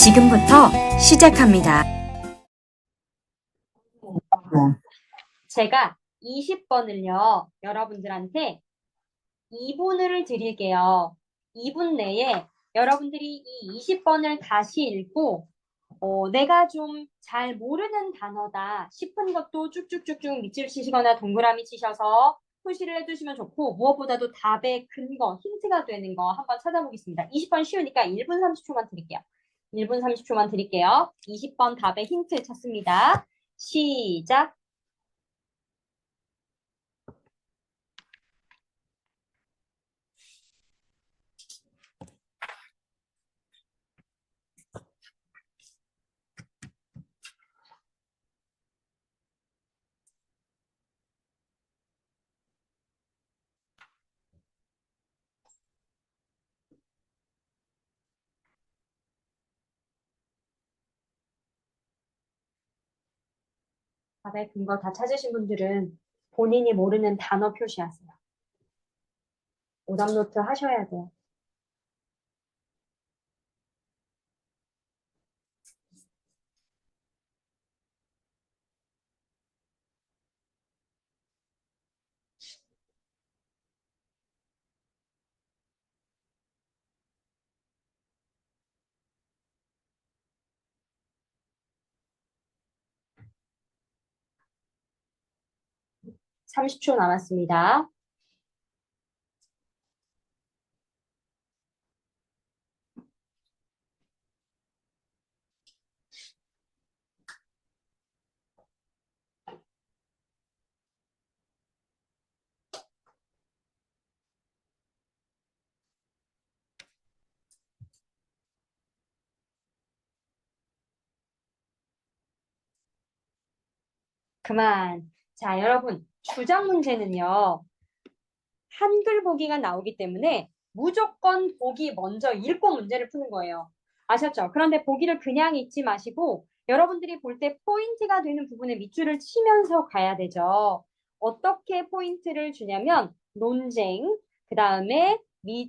지금부터 시작합니다. 제가 20번을요, 여러분들한테 2분을 드릴게요. 2분 내에 여러분들이 이 20번을 다시 읽고, 내가 좀 잘 모르는 단어다 싶은 것도 쭉쭉쭉쭉 밑줄 치시거나 동그라미 치셔서 표시를 해두시면 좋고, 무엇보다도 답의 근거, 힌트가 되는 거 한번 찾아보겠습니다. 20번 쉬우니까 1분 30초만 드릴게요. 1분 30초만 드릴게요. 20번 답의 힌트 찾습니다. 시작! 답의 근거 다 찾으신 분들은 본인이 모르는 단어 표시하세요. 오답노트 하셔야 돼요. 삼십 초 남았습니다. 그만. 자, 여러분, 주장 문제는요. 한글 보기가 나오기 때문에 무조건 보기 먼저 읽고 문제를 푸는 거예요. 아셨죠? 그런데 보기를 그냥 읽지 마시고 여러분들이 볼 때 포인트가 되는 부분에 밑줄을 치면서 가야 되죠. 어떻게 포인트를 주냐면 논쟁, 그 다음에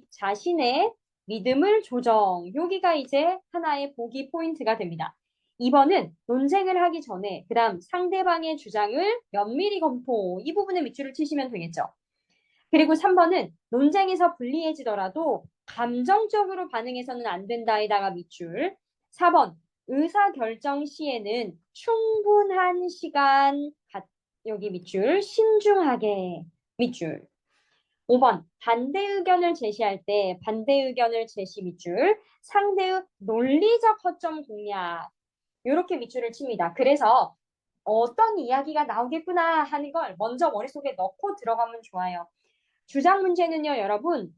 자신의 믿음을 조정. 여기가 이제 하나의 보기 포인트가 됩니다. 2번은 논쟁을 하기 전에 그 다음 상대방의 주장을 면밀히 검토. 이 부분에 밑줄을 치시면 되겠죠. 그리고 3번은 논쟁에서 불리해지더라도 감정적으로 반응해서는 안 된다에다가 밑줄. 4번 의사결정 시에는 충분한 시간, 여기 밑줄, 신중하게 밑줄. 5번 반대 의견을 제시할 때 반대 의견을 제시 밑줄, 상대의 논리적 허점 공략. 이렇게 밑줄을 칩니다. 그래서 어떤 이야기가 나오겠구나 하는 걸 먼저 머릿속에 넣고 들어가면 좋아요. 주장 문제는요, 여러분.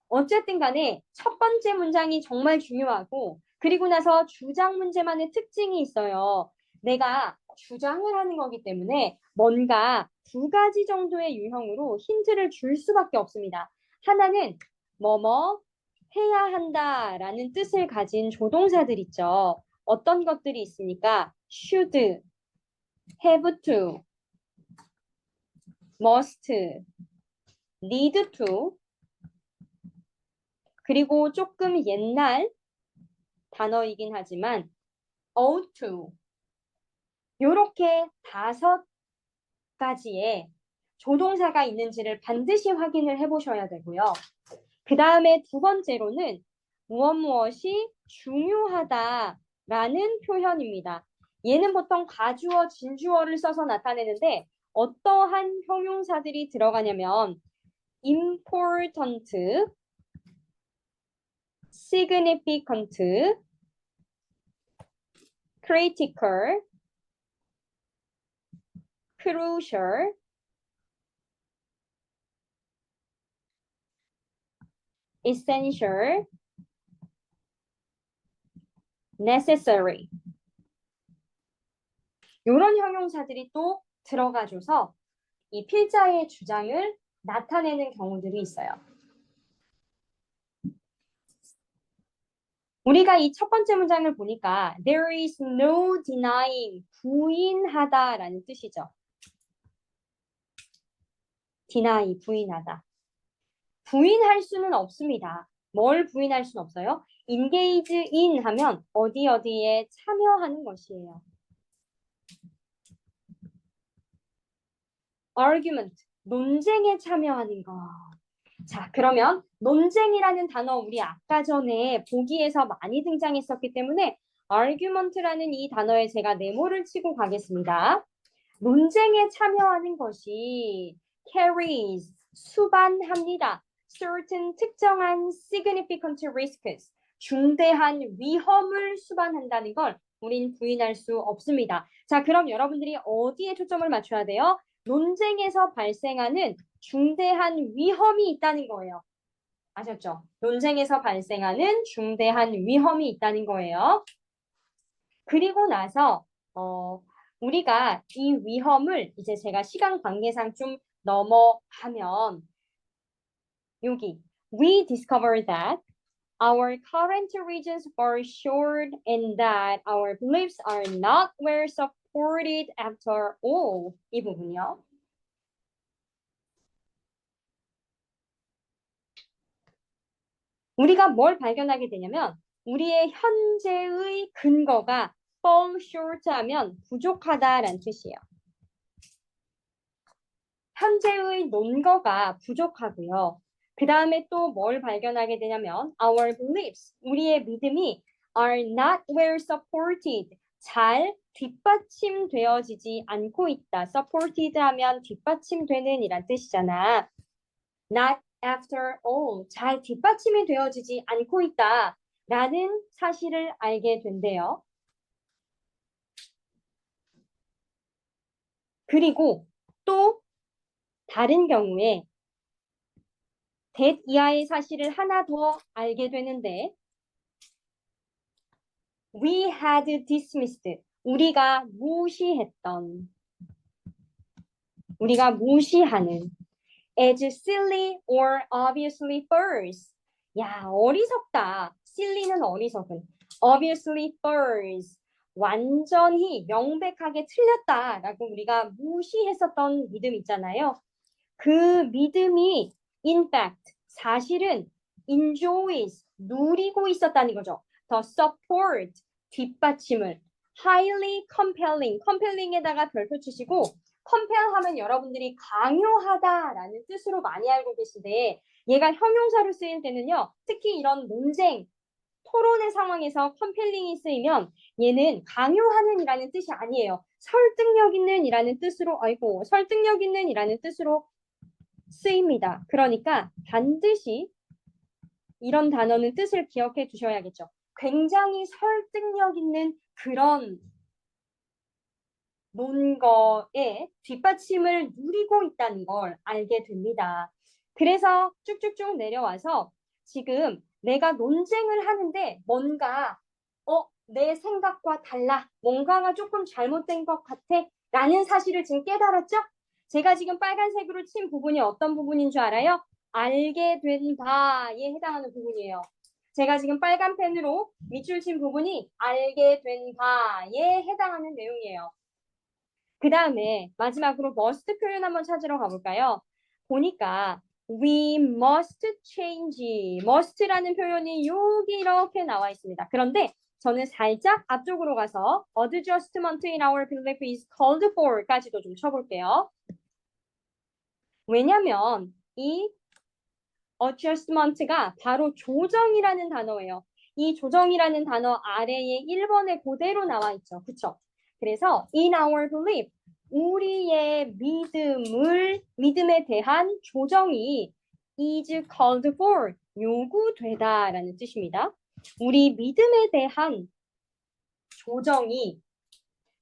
어쨌든 간에 첫 번째 문장이 정말 중요하고, 그리고 나서 주장 문제만의 특징이 있어요. 내가 주장을 하는 거기 때문에 뭔가 두 가지 정도의 유형으로 힌트를 줄 수밖에 없습니다. 하나는 뭐뭐 해야 한다라는 뜻을 가진 조동사들 있죠. 어떤 것들이 있습니까? should, have to, must, need to, 그리고 조금 옛날 단어이긴 하지만 ought to, 이렇게 5가지의 조동사가 있는지를 반드시 확인을 해보셔야 되고요. 그 다음에 두 번째로는 무엇이 중요하다라는 표현입니다. 얘는 보통 가주어, 진주어를 써서 나타내는데 어떠한 형용사들이 들어가냐면 important, significant, critical, crucial, essential, necessary. 이런 형용사들이 또 들어가줘서 이 필자의 주장을 나타내는 경우들이 있어요. 우리가 이 첫 번째 문장을 보니까 there is no denying, 부인하다라는 뜻이죠. deny, 부인하다. 부인할 수는 없습니다. 뭘 부인할 수는 없어요? engage in 하면 어디 어디에 참여하는 것이에요. argument, 논쟁에 참여하는 것. 자, 그러면 논쟁이라는 단어 우리 아까 전에 보기에서 많이 등장했었기 때문에 argument라는 이 단어에 제가 네모를 치고 가겠습니다. 논쟁에 참여하는 것이 carries, 수반합니다. certain, 특정한 significant risks, 중대한 위험을 수반한다는 걸 우린 부인할 수 없습니다. 자, 그럼 여러분들이 어디에 초점을 맞춰야 돼요? 논쟁에서 발생하는 중대한 위험이 있다는 거예요. 아셨죠? 논쟁에서 발생하는 중대한 위험이 있다는 거예요. 그리고 나서 우리가 이 위험을 이제 제가 시간 관계상 좀 넘어가면 여기 we discovered that our current regions are short and that our beliefs are not well supported after all. 이 부분이요. 우리가 뭘 발견하게 되냐면 우리의 현재의 근거가 fall short 하면 부족하다라는 뜻이에요. 현재의 논거가 부족하고요. 그 다음에 또 뭘 발견하게 되냐면 our beliefs, 우리의 믿음이 are not well supported, 잘 뒷받침되어지지 않고 있다. supported 하면 뒷받침되는 이란 뜻이잖아. not after all, 잘 뒷받침이 되어지지 않고 있다. 라는 사실을 알게 된대요. 그리고 또 다른 경우에 that 이하의 사실을 하나 더 알게 되는데 we had dismissed, 우리가 무시하는 as silly or obviously false. 야, 어리석다. silly는 어리석은. obviously false. 완전히 명백하게 틀렸다라고 우리가 무시했었던 믿음 있잖아요. 그 믿음이 in fact, 사실은 enjoys, 누리고 있었다는 거죠. the support, 뒷받침을 highly compelling, compelling에다가 별표 치시고 compel 하면 여러분들이 강요하다라는 뜻으로 많이 알고 계신데 얘가 형용사로 쓰일 때는요. 특히 이런 논쟁, 토론의 상황에서 compelling이 쓰이면 얘는 강요하는 이라는 뜻이 아니에요. 설득력 있는 이라는 뜻으로 설득력 있는 이라는 뜻으로 쓰입니다. 그러니까 반드시 이런 단어는 뜻을 기억해 두셔야겠죠. 굉장히 설득력 있는 그런 논거에 뒷받침을 누리고 있다는 걸 알게 됩니다. 그래서 쭉쭉쭉 내려와서 지금 내가 논쟁을 하는데 뭔가 내 생각과 달라. 뭔가가 조금 잘못된 것 같아. 라는 사실을 지금 깨달았죠? 제가 지금 빨간색으로 친 부분이 어떤 부분인 줄 알아요? 알게 된 바에 해당하는 부분이에요. 제가 지금 빨간 펜으로 밑줄 친 부분이 알게 된 바에 해당하는 내용이에요. 그 다음에 마지막으로 must 표현 한번 찾으러 가볼까요? 보니까 we must change, must라는 표현이 여기 이렇게 나와 있습니다. 그런데 저는 살짝 앞쪽으로 가서 adjustment in our belief is called for까지도 좀 쳐볼게요. 왜냐면 이 adjustment가 바로 조정이라는 단어예요. 이 조정이라는 단어 아래에 1번에 그대로 나와 있죠. 그쵸? 그래서 in our belief, 우리의 믿음에 대한 조정이 is called for, 요구되다라는 뜻입니다. 우리 믿음에 대한 조정이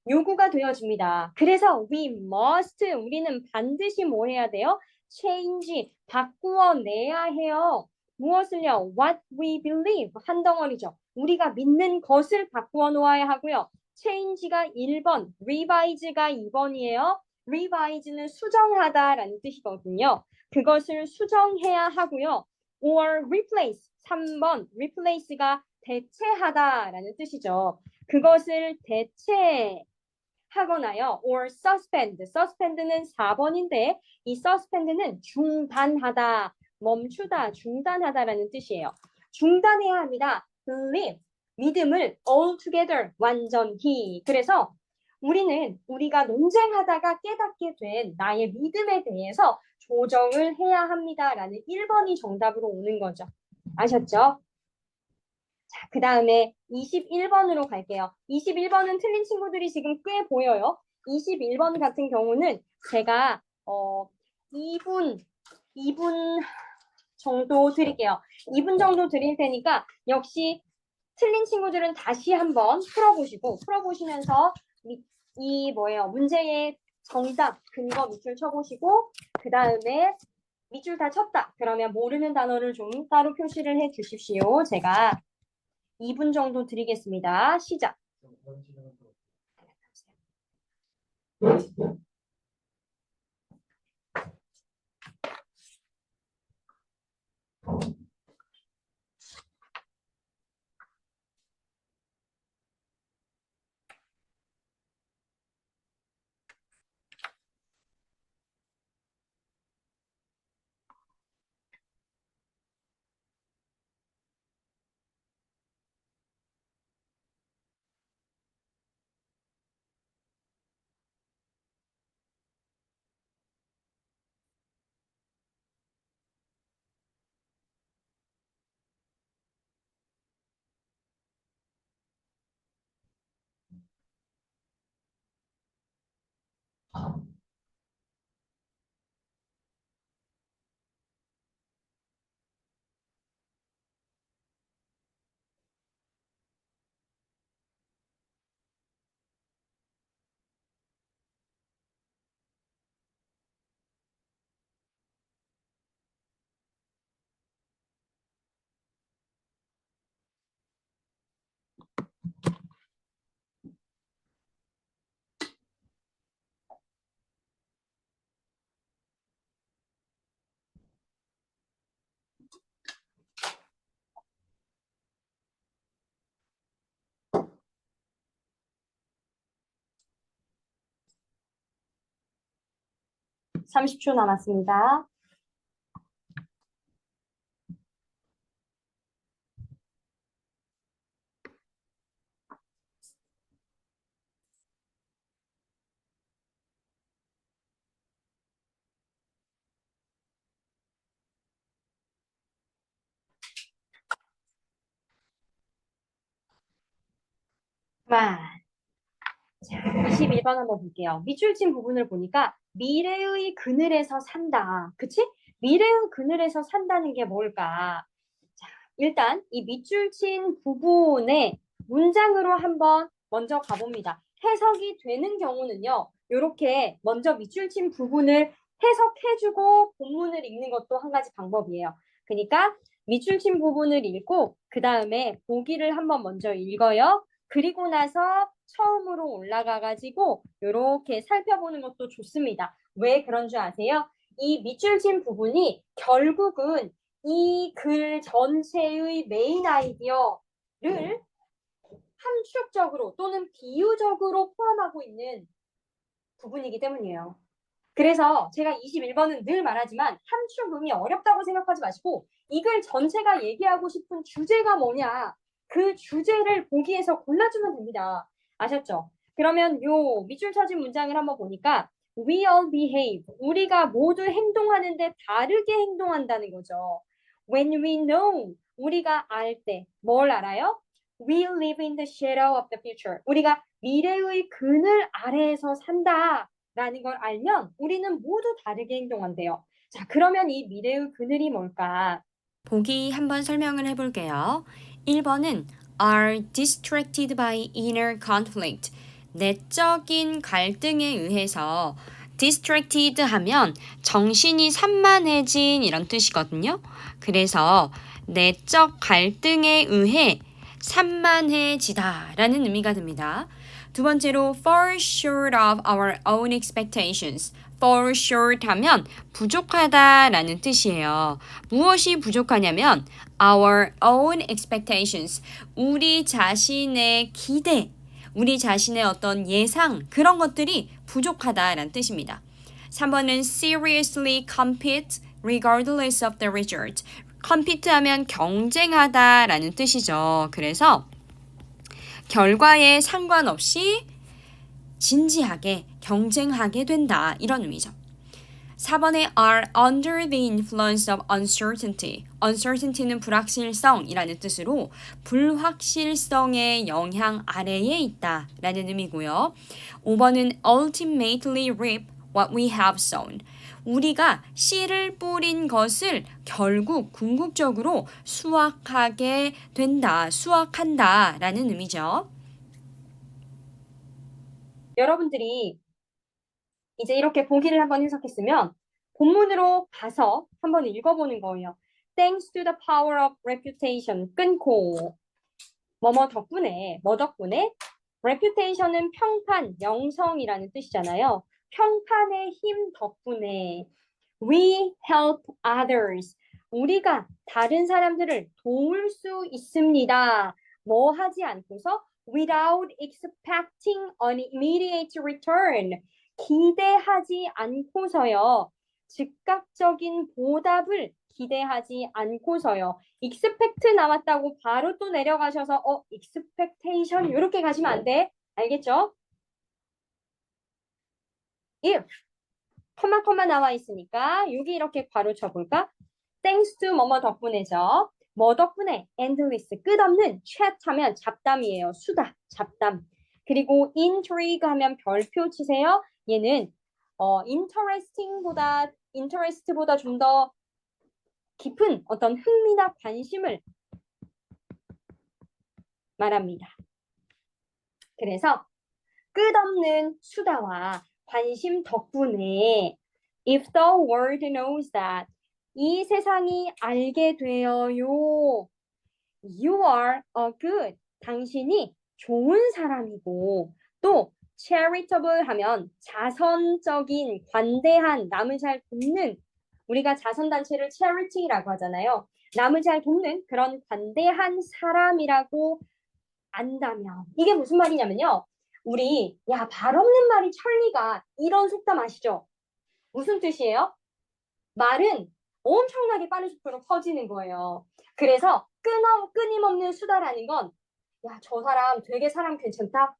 요구가 되어집니다. 그래서 we must, 우리는 반드시 뭐 해야 돼요? change, 바꾸어내야 해요. 무엇을요? what we believe, 한 덩어리죠. 우리가 믿는 것을 바꾸어 놓아야 하고요. change가 1번, revise가 2번이에요. revise는 수정하다라는 뜻이거든요. 그것을 수정해야 하고요. or replace, 3번, replace가 대체하다라는 뜻이죠. 그것을 대체하거나요. or suspend, suspend는 4번인데 이 suspend는 중단하다, 멈추다, 중단하다라는 뜻이에요. 중단해야 합니다. believe. 믿음을 all together. 완전히. 그래서 우리가 논쟁하다가 깨닫게 된 나의 믿음에 대해서 조정을 해야 합니다라는 1번이 정답으로 오는 거죠. 아셨죠? 자, 그 다음에 21번으로 갈게요. 21번은 틀린 친구들이 지금 꽤 보여요. 21번 같은 경우는 제가 2분 정도 드릴게요. 2분 정도 드릴 테니까 역시 틀린 친구들은 다시 한번 풀어보시면서 문제의 정답 근거 밑줄 쳐보시고 그 다음에 밑줄 다 쳤다. 그러면 모르는 단어를 좀 따로 표시를 해 주십시오. 제가 2분 정도 드리겠습니다. 시작. 30초 남았습니다. 그만. 자, 21번 한번 볼게요. 밑줄 친 부분을 보니까 미래의 그늘에서 산다. 그치? 미래의 그늘에서 산다는 게 뭘까? 자, 일단 이 밑줄 친 부분의 문장으로 한번 먼저 가봅니다. 해석이 되는 경우는요. 이렇게 먼저 밑줄 친 부분을 해석해주고 본문을 읽는 것도 한 가지 방법이에요. 그러니까 밑줄 친 부분을 읽고 그 다음에 보기를 한번 먼저 읽어요. 그리고 나서 처음으로 올라가가지고 이렇게 살펴보는 것도 좋습니다. 왜 그런 줄 아세요? 이 밑줄 친 부분이 결국은 이 글 전체의 메인 아이디어를 함축적으로 또는 비유적으로 포함하고 있는 부분이기 때문이에요. 그래서 제가 21번은 늘 말하지만 함축음이 어렵다고 생각하지 마시고 이 글 전체가 얘기하고 싶은 주제가 뭐냐 그 주제를 보기에서 골라주면 됩니다. 아셨죠? 그러면 요 밑줄 쳐진 문장을 한번 보니까 We all behave. 우리가 모두 행동하는데 다르게 행동한다는 거죠. When we know. 우리가 알 때. 뭘 알아요? We live in the shadow of the future. 우리가 미래의 그늘 아래에서 산다. 라는 걸 알면 우리는 모두 다르게 행동한대요. 자, 그러면 이 미래의 그늘이 뭘까? 보기 한번 설명을 해볼게요. 1번은 are distracted by inner conflict. 내적인 갈등에 의해서 distracted 하면 정신이 산만해진 이런 뜻이거든요. 그래서 내적 갈등에 의해 산만해지다 라는 의미가 됩니다. 두 번째로 fall short of our own expectations. fall short 하면 부족하다 라는 뜻이에요. 무엇이 부족하냐면 our own expectations. 우리 자신의 기대, 우리 자신의 어떤 예상 그런 것들이 부족하다 라는 뜻입니다. 3번은 seriously compete regardless of the result. compete 하면 경쟁하다라는 뜻이죠. 그래서 결과에 상관없이 진지하게 경쟁하게 된다. 이런 의미죠. 4번에 are under the influence of uncertainty. uncertainty는 불확실성이라는 뜻으로 불확실성의 영향 아래에 있다 라는 의미고요. 5번은 ultimately reap what we have sown. 우리가 씨를 뿌린 것을 결국 궁극적으로 수확하게 된다, 수확한다 라는 의미죠. 여러분들이 이제 이렇게 보기를 한번 해석했으면 본문으로 가서 한번 읽어보는 거예요. Thanks to the power of reputation. 끊고 뭐뭐 덕분에 뭐 덕분에 reputation은 평판, 명성이라는 뜻이잖아요. 평판의 힘 덕분에 we help others. 우리가 다른 사람들을 도울 수 있습니다. 뭐 하지 않고서 without expecting an immediate return. 기대하지 않고서요. 즉각적인 보답을 기대하지 않고서요. expect 나왔다고 바로 또 내려가셔서 expectation 이렇게 가시면 안 돼. 알겠죠? if 컴마 나와 있으니까 여기 이렇게 괄호 쳐볼까? thanks to 뭐뭐 덕분에죠. 뭐 덕분에 endless 끝없는 chat 하면 잡담이에요. 수다 잡담. 그리고 intrigue 하면 별표 치세요. 얘는 interest보다 좀 더 깊은 어떤 흥미나 관심을 말합니다. 그래서 끝없는 수다와 관심 덕분에 if the world knows that 이 세상이 알게 되어요. You are a good 당신이 좋은 사람이고 또 charitable 하면 자선적인 관대한 남을 잘 돕는 우리가 자선단체를 charity라고 하잖아요. 남을 잘 돕는 그런 관대한 사람이라고 안다면 이게 무슨 말이냐면요. 우리 발 없는 말이 천리가 이런 속담 아시죠? 무슨 뜻이에요? 말은 엄청나게 빠른 속도로 퍼지는 거예요. 그래서 끊임없는 수다라는 건 저 사람 되게 사람 괜찮다?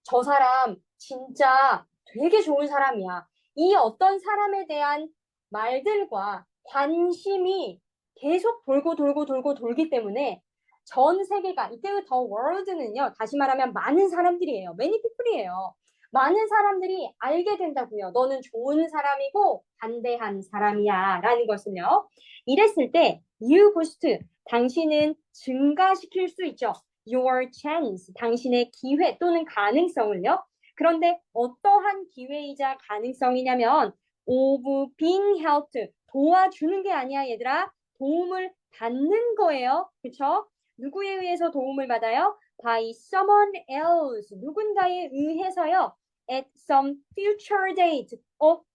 저 사람 진짜 되게 좋은 사람이야. 이 어떤 사람에 대한 말들과 관심이 계속 돌기 때문에 전 세계가 이때의 더 월드는요. 다시 말하면 많은 사람들이에요. many people이에요. 많은 사람들이 알게 된다고요. 너는 좋은 사람이고 관대한 사람이야 라는 것은요. 이랬을 때 you boost 당신은 증가시킬 수 있죠. your chance 당신의 기회 또는 가능성을요. 그런데 어떠한 기회이자 가능성이냐면 of being helped 도와주는 게 아니야 얘들아. 도움을 받는 거예요. 그쵸? 누구에 의해서 도움을 받아요? by someone else 누군가에 의해서요. at some future date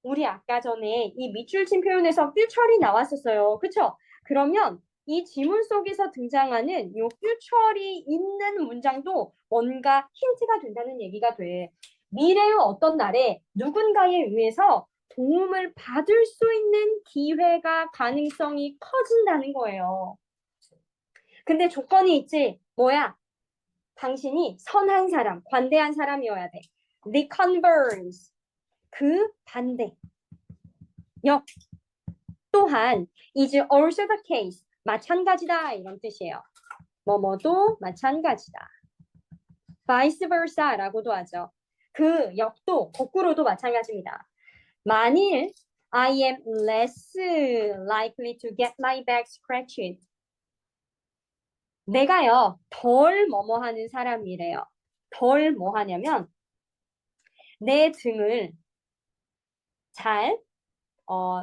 우리 아까 전에 이 밑줄친 표현에서 future이 나왔었어요. 그쵸? 그러면 이 지문 속에서 등장하는 이 future이 있는 문장도 뭔가 힌트가 된다는 얘기가 돼. 미래의 어떤 날에 누군가에 의해서 도움을 받을 수 있는 기회가 가능성이 커진다는 거예요. 근데 조건이 있지. 뭐야? 당신이 선한 사람, 관대한 사람이어야 돼. The converse. 그 반대. 역. 또한 is also the case. 마찬가지다 이런 뜻이에요. 뭐뭐도 마찬가지다. vice versa라고도 하죠. 그 역도 거꾸로도 마찬가지입니다. 만일 I am less likely to get my back scratched. 내가요, 덜 뭐뭐 하는 사람이래요. 덜 뭐 하냐면, 내 등을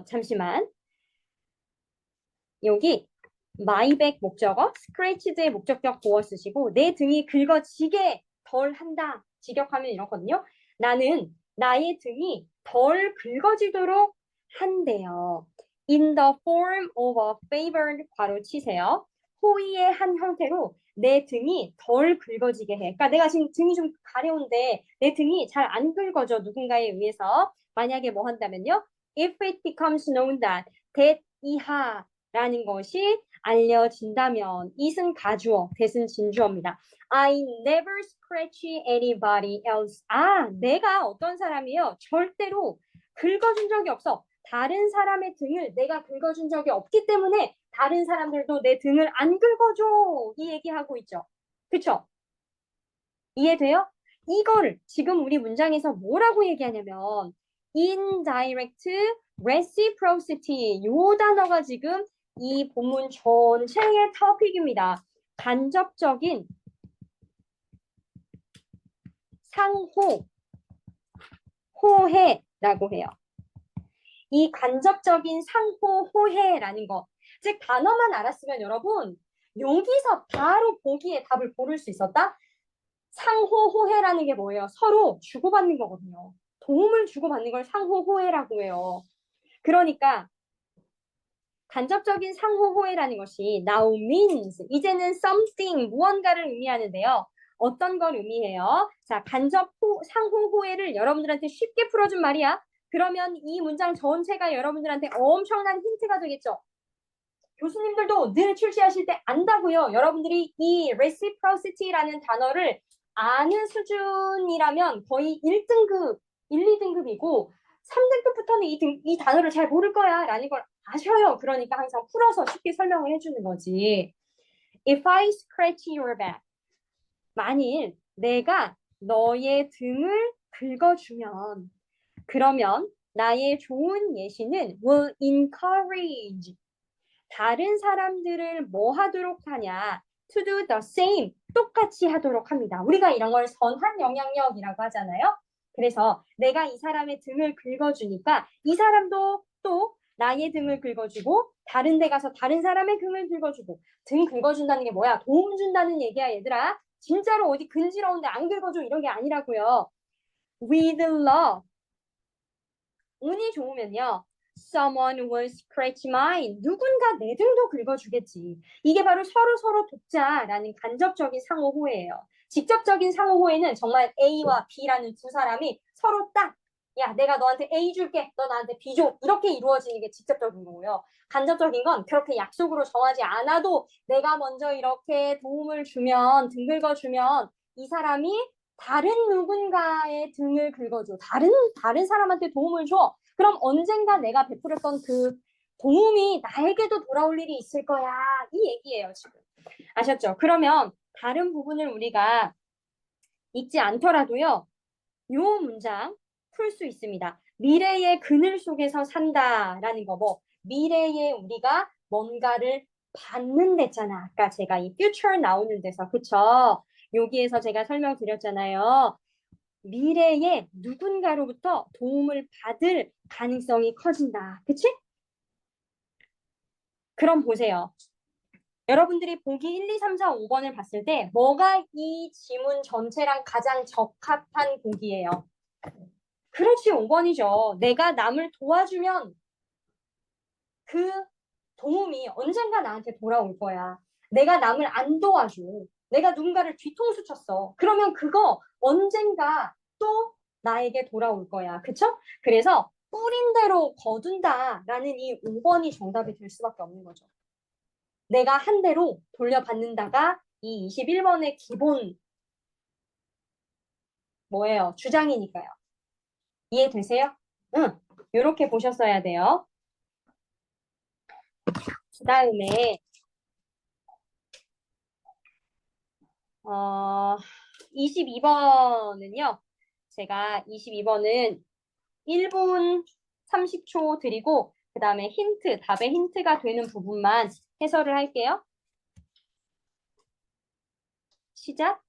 잠시만. 여기, my back 목적어, scratched의 목적격 보어 쓰시고, 내 등이 긁어지게 덜 한다. 직역하면 이렇거든요. 나는 나의 등이 덜 긁어지도록 한대요. In the form of a favor 괄호 치세요. 호의의 한 형태로 내 등이 덜 긁어지게 해. 그러니까 내가 지금 등이 좀 가려운데 내 등이 잘 안 긁어져 누군가에 의해서 만약에 뭐 한다면요. If it becomes known that 이하라는 것이 알려진다면 it은 가주어, that은 진주어입니다. I never scratch anybody else. 아, 내가 어떤 사람이요? 절대로 긁어준 적이 없어. 다른 사람의 등을 내가 긁어준 적이 없기 때문에 다른 사람들도 내 등을 안 긁어줘. 이 얘기하고 있죠. 그쵸? 이해돼요? 이거를 지금 우리 문장에서 뭐라고 얘기하냐면 indirect reciprocity 요 단어가 지금 이 본문 전체의 토픽입니다. 간접적인 상호 호해라고 해요. 이 간접적인 상호 호해라는 것. 즉 단어만 알았으면 여러분 여기서 바로 보기에 답을 고를 수 있었다. 상호호해라는 게 뭐예요? 서로 주고받는 거거든요. 도움을 주고받는 걸 상호호해라고 해요. 그러니까 간접적인 상호호해라는 것이 now means 이제는 something 무언가를 의미하는데요. 어떤 걸 의미해요? 자, 상호호해를 여러분들한테 쉽게 풀어준 말이야. 그러면 이 문장 전체가 여러분들한테 엄청난 힌트가 되겠죠. 교수님들도 늘 출시하실 때 안다고요. 여러분들이 이 reciprocity라는 단어를 아는 수준이라면 거의 1등급, 1, 2등급이고 3등급부터는 이 단어를 잘 모를 거야 라는 걸 아셔요. 그러니까 항상 풀어서 쉽게 설명을 해주는 거지. If I scratch your back. 만일 내가 너의 등을 긁어주면 그러면 나의 좋은 예시는 will encourage 다른 사람들을 뭐 하도록 하냐? To do the same. 똑같이 하도록 합니다. 우리가 이런 걸 선한 영향력이라고 하잖아요. 그래서 내가 이 사람의 등을 긁어주니까 이 사람도 또 나의 등을 긁어주고 다른 데 가서 다른 사람의 등을 긁어주고 등 긁어준다는 게 뭐야? 도움 준다는 얘기야, 얘들아. 진짜로 어디 근지러운데 안 긁어줘 이런 게 아니라고요. With love. 운이 좋으면요. Someone will scratch mine. 누군가 내 등도 긁어주겠지. 이게 바로 서로 돕자라는 간접적인 상호호예요. 직접적인 상호호에는 정말 A와 B라는 두 사람이 서로 딱, 야, 내가 너한테 A 줄게. 너 나한테 B 줘. 이렇게 이루어지는 게 직접적인 거고요. 간접적인 건 그렇게 약속으로 정하지 않아도 내가 먼저 이렇게 도움을 주면, 등 긁어주면 이 사람이 다른 누군가의 등을 긁어줘. 다른 사람한테 도움을 줘. 그럼 언젠가 내가 베풀었던 그 도움이 나에게도 돌아올 일이 있을 거야. 이 얘기예요, 지금. 아셨죠? 그러면 다른 부분을 우리가 읽지 않더라도요. 요 문장 풀 수 있습니다. 미래의 그늘 속에서 산다라는 거 뭐 미래에 우리가 뭔가를 받는 데잖아. 아까 제가 이 future 나오는 데서 그쵸? 여기에서 제가 설명드렸잖아요. 미래에 누군가로부터 도움을 받을 가능성이 커진다. 그치? 그럼 보세요. 여러분들이 보기 1, 2, 3, 4, 5번을 봤을 때 뭐가 이 지문 전체랑 가장 적합한 보기예요? 그렇지, 5번이죠. 내가 남을 도와주면 그 도움이 언젠가 나한테 돌아올 거야. 내가 남을 안 도와줘. 내가 누군가를 뒤통수 쳤어. 그러면 그거 언젠가 또 나에게 돌아올 거야. 그쵸? 그래서 뿌린 대로 거둔다라는 이 5번이 정답이 될 수밖에 없는 거죠. 내가 한 대로 돌려받는다가 이 21번의 기본 뭐예요? 주장이니까요. 이해되세요? 응. 이렇게 보셨어야 돼요. 그다음에 22번은요. 제가 22번은 1분 30초 드리고 그다음에 힌트, 답의 힌트가 되는 부분만 해설을 할게요. 시작.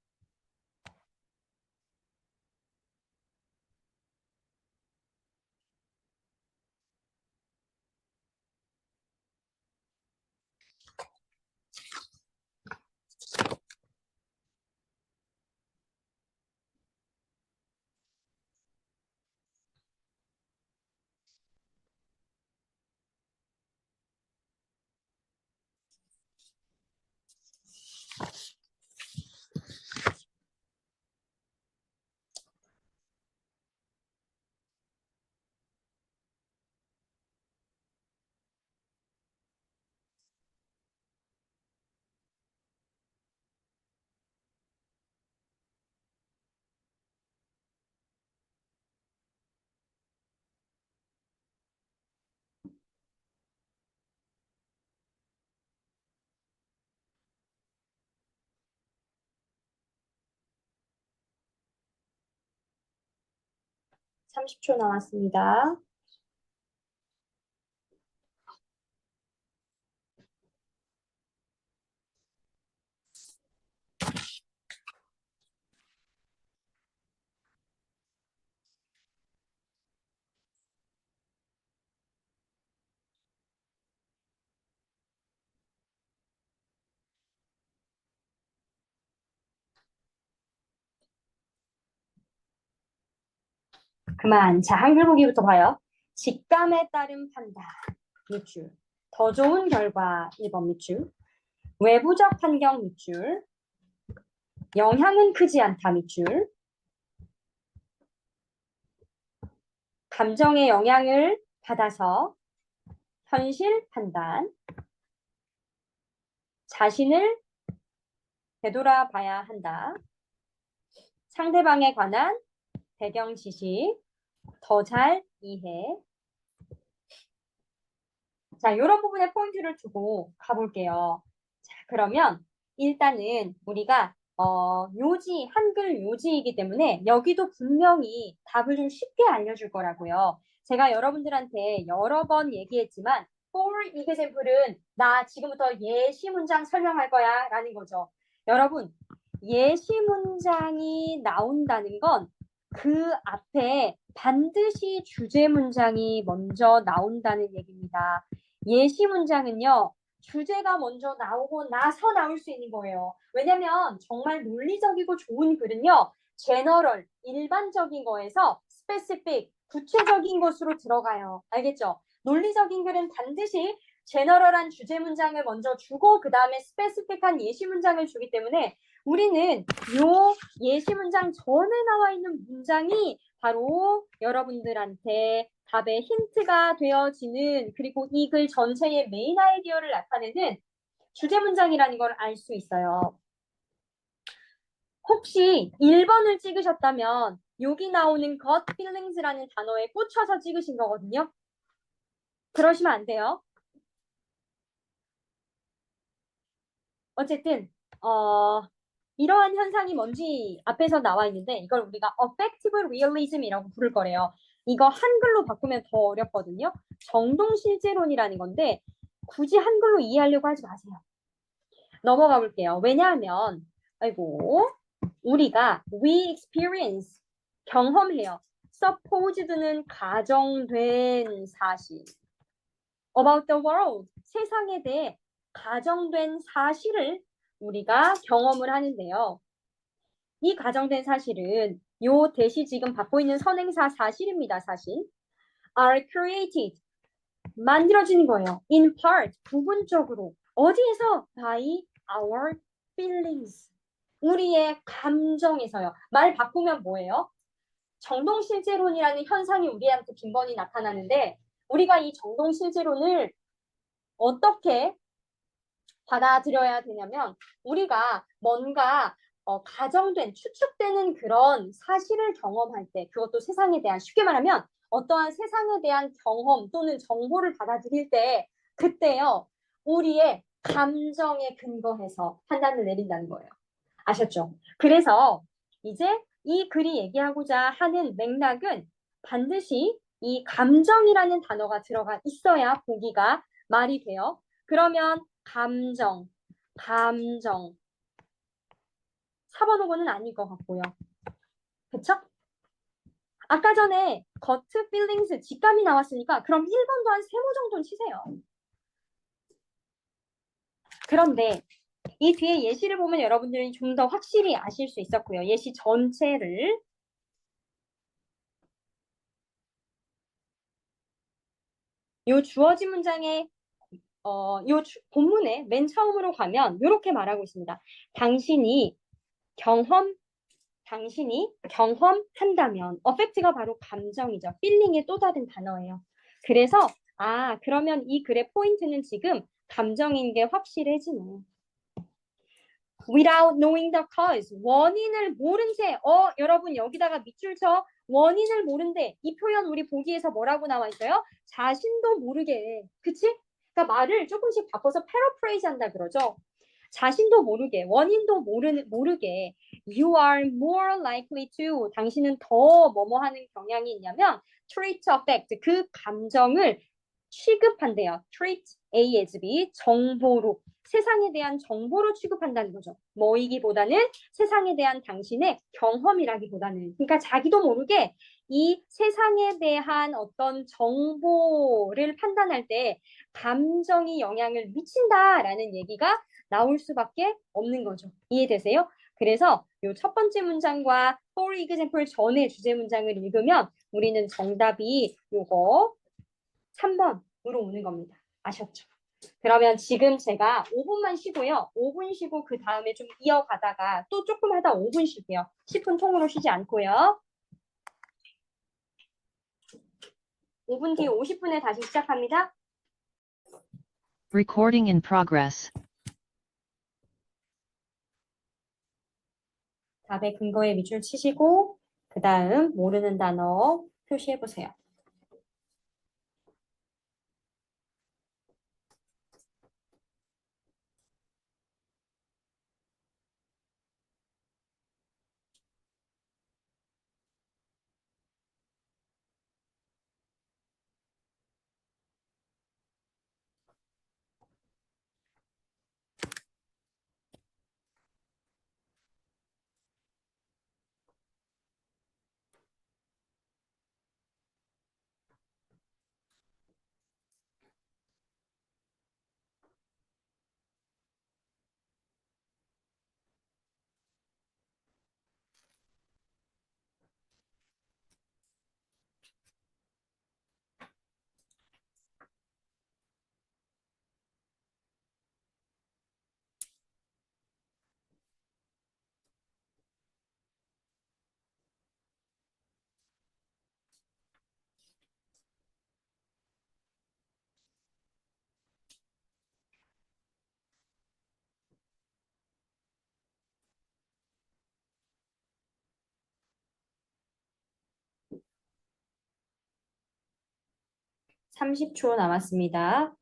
30초 남았습니다. 그만. 자, 한글 보기부터 봐요. 직감에 따른 판단. 밑줄. 더 좋은 결과 1번 밑줄. 외부적 환경 밑줄. 영향은 크지 않다 밑줄. 감정의 영향을 받아서 현실 판단. 자신을 되돌아봐야 한다. 상대방에 관한 배경 지식. 더 잘 이해. 자, 이런 부분에 포인트를 두고 가볼게요. 자, 그러면 일단은 우리가 요지, 한글 요지이기 때문에 여기도 분명히 답을 좀 쉽게 알려줄 거라고요. 제가 여러분들한테 여러 번 얘기했지만 for example은 나 지금부터 예시 문장 설명할 거야 라는 거죠. 여러분, 예시 문장이 나온다는 건 그 앞에 반드시 주제 문장이 먼저 나온다는 얘기입니다. 예시 문장은요, 주제가 먼저 나오고 나서 나올 수 있는 거예요. 왜냐면 정말 논리적이고 좋은 글은요, 제너럴, 일반적인 거에서 스페시픽, 구체적인 것으로 들어가요. 알겠죠? 논리적인 글은 반드시 제너럴한 주제 문장을 먼저 주고 그 다음에 스페시픽한 예시 문장을 주기 때문에 우리는 요 예시 문장 전에 나와 있는 문장이 바로 여러분들한테 답의 힌트가 되어지는 그리고 이 글 전체의 메인 아이디어를 나타내는 주제 문장이라는 걸 알 수 있어요. 혹시 1번을 찍으셨다면 여기 나오는 gut feelings라는 단어에 꽂혀서 찍으신 거거든요. 그러시면 안 돼요. 어쨌든 이러한 현상이 뭔지 앞에서 나와 있는데 이걸 우리가 affective realism이라고 부를 거래요. 이거 한글로 바꾸면 더 어렵거든요. 정동실제론이라는 건데 굳이 한글로 이해하려고 하지 마세요. 넘어가 볼게요. 왜냐하면 아이고 우리가 we experience 경험해요. supposed는 가정된 사실 about the world 세상에 대해 가정된 사실을 우리가 경험을 하는데요. 이 가정된 사실은 요 대시 지금 받고 있는 선행사 사실입니다. 사실. are created. 만들어지는 거예요. in part. 부분적으로. 어디에서? by our feelings. 우리의 감정에서요. 말 바꾸면 뭐예요? 정동실제론이라는 현상이 우리한테 빈번히 나타나는데 우리가 이 정동실제론을 어떻게 받아들여야 되냐면 우리가 뭔가 가정된 추측되는 그런 사실을 경험할 때 그것도 세상에 대한 쉽게 말하면 어떠한 세상에 대한 경험 또는 정보를 받아들일 때 그때요 우리의 감정에 근거해서 판단을 내린다는 거예요. 아셨죠? 그래서 이제 이 글이 얘기하고자 하는 맥락은 반드시 이 감정이라는 단어가 들어가 있어야 보기가 말이 돼요. 그러면 감정, 감정. 4번, 5번은 아닐 것 같고요. 그쵸? 아까 전에 gut feelings, 직감이 나왔으니까 그럼 1번도 한 3모 정도는 치세요. 그런데 이 뒤에 예시를 보면 여러분들이 좀 더 확실히 아실 수 있었고요. 예시 전체를 요 주어진 문장에 본문에 맨 처음으로 가면 이렇게 말하고 있습니다. 당신이 경험한다면 affect가 바로 감정이죠. feeling의 또 다른 단어예요. 그래서 그러면 이 글의 포인트는 지금 감정인 게 확실해지네. without knowing the cause. 원인을 모른 채 여러분 여기다가 밑줄 쳐. 원인을 모른데 이 표현 우리 보기에서 뭐라고 나와 있어요? 자신도 모르게. 그치? 그러니까 말을 조금씩 바꿔서 패러프레이즈 한다 그러죠. 자신도 모르게, 원인도 모르게 you are more likely to 당신은 더 뭐뭐 하는 경향이 있냐면 treat affect 그 감정을 취급한대요. treat A as B 정보로 세상에 대한 정보로 취급한다는 거죠. 뭐이기보다는 세상에 대한 당신의 경험이라기보다는 그러니까 자기도 모르게 이 세상에 대한 어떤 정보를 판단할 때 감정이 영향을 미친다라는 얘기가 나올 수밖에 없는 거죠. 이해되세요? 그래서 이 첫 번째 문장과 for example 전에 주제 문장을 읽으면 우리는 정답이 요거 3번으로 오는 겁니다. 아셨죠? 그러면 지금 제가 5분만 쉬고요. 5분 쉬고 그 다음에 좀 이어가다가 또 조금 하다 5분 쉴게요. 10분 통으로 쉬지 않고요. 5분 뒤 50분에 다시 시작합니다. Recording in progress. 답의 근거에 밑줄 치시고 그 다음 모르는 단어 표시해 보세요. 삼십 초 남았습니다.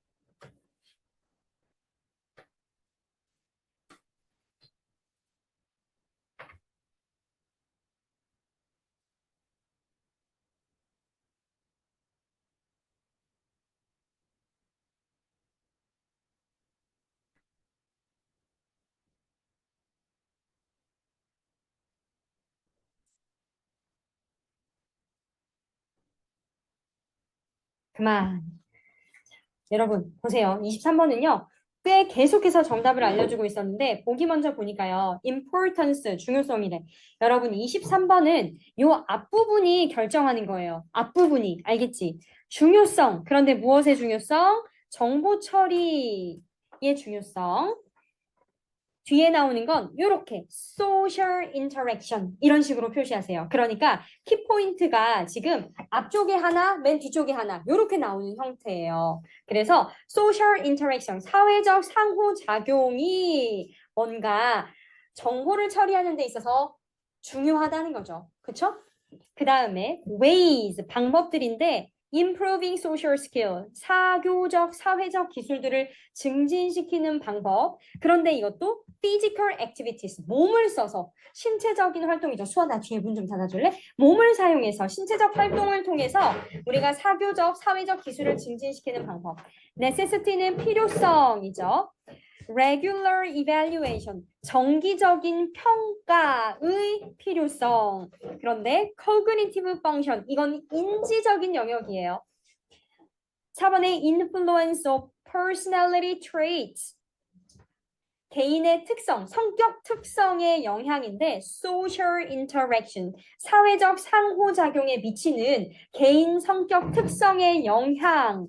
그만. 여러분 보세요. 23번은요. 꽤 계속해서 정답을 알려주고 있었는데 보기 먼저 보니까요. importance 중요성이래. 여러분 23번은 요 앞부분이 결정하는 거예요. 앞부분이 알겠지? 중요성. 그런데 무엇의 중요성? 정보 처리의 중요성. 뒤에 나오는 건 이렇게 social interaction 이런 식으로 표시하세요. 그러니까 키포인트가 지금 앞쪽에 하나, 맨 뒤쪽에 하나 이렇게 나오는 형태예요. 그래서 social interaction, 사회적 상호작용이 뭔가 정보를 처리하는 데 있어서 중요하다는 거죠. 그렇죠? 그 다음에 ways, 방법들인데 improving social skill, 사교적, 사회적 기술들을 증진시키는 방법. 그런데 이것도 physical activities, 몸을 써서 신체적인 활동이죠. 수아, 나 뒤에 문 좀 닫아줄래? 몸을 사용해서 신체적 활동을 통해서 우리가 사교적, 사회적 기술을 증진시키는 방법. necessity는 필요성이죠. regular evaluation, 정기적인 평가의 필요성. 그런데 cognitive function, 이건 인지적인 영역이에요. 4번에 influence of personality traits, 개인의 특성, 성격 특성의 영향인데 social interaction, 사회적 상호작용에 미치는 개인 성격 특성의 영향.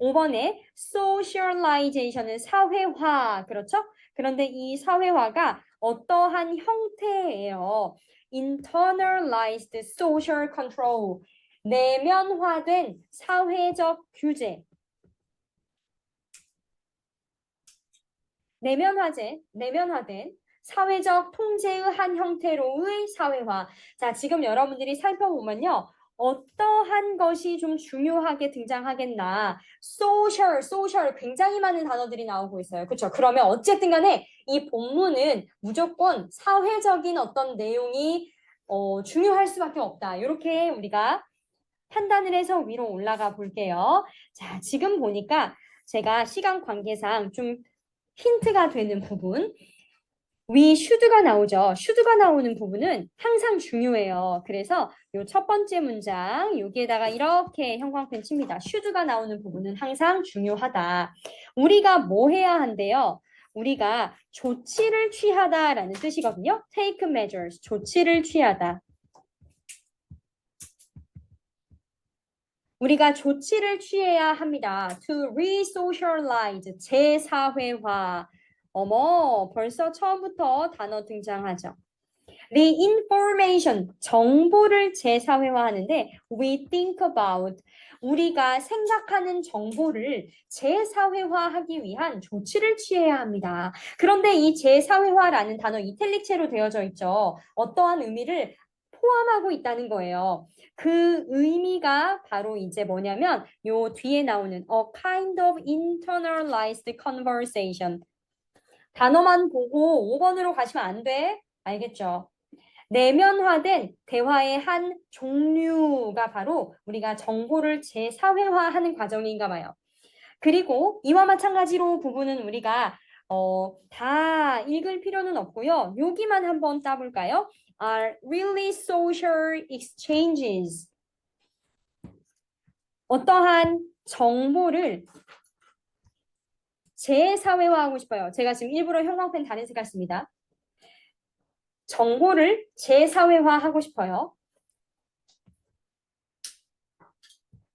5번에 socialization은 사회화, 그렇죠? 그런데 이 사회화가 어떠한 형태예요? internalized social control, 내면화된 사회적 규제. 내면화된 사회적 통제의 한 형태로의 사회화. 자, 지금 여러분들이 살펴보면요. 어떠한 것이 좀 중요하게 등장하겠나? social 굉장히 많은 단어들이 나오고 있어요. 그렇죠? 그러면 어쨌든 간에 이 본문은 무조건 사회적인 어떤 내용이 중요할 수밖에 없다. 이렇게 우리가 판단을 해서 위로 올라가 볼게요. 자, 지금 보니까 제가 시간 관계상 좀 힌트가 되는 부분, 위 should가 나오죠. should가 나오는 부분은 항상 중요해요. 그래서 요 첫 번째 문장 여기에다가 이렇게 형광펜 칩니다. should가 나오는 부분은 항상 중요하다. 우리가 뭐 해야 한대요? 우리가 조치를 취하다라는 뜻이거든요. take measures, 조치를 취하다. 우리가 조치를 취해야 합니다. To re-socialize, 재사회화. 어머, 벌써 처음부터 단어 등장하죠. Reinformation, 정보를 재사회화하는데 we think about, 우리가 생각하는 정보를 재사회화하기 위한 조치를 취해야 합니다. 그런데 이 재사회화라는 단어 이탈릭체로 되어져 있죠. 어떠한 의미를 포함하고 있다는 거예요. 그 의미가 바로 이제 뭐냐면 요 뒤에 나오는 a kind of internalized conversation. 단어만 보고 5번으로 가시면 안 돼. 알겠죠? 내면화된 대화의 한 종류가 바로 우리가 정보를 재사회화하는 과정인가 봐요. 그리고 이와 마찬가지로 부분은 우리가 다 읽을 필요는 없고요. 여기만 한번 따볼까요? Are really social exchanges. 어떠한 정보를 재사회화하고 싶어요. 제가 지금 일부러 형광펜 다른 색깔 씁니다. 정보를 재사회화하고 싶어요.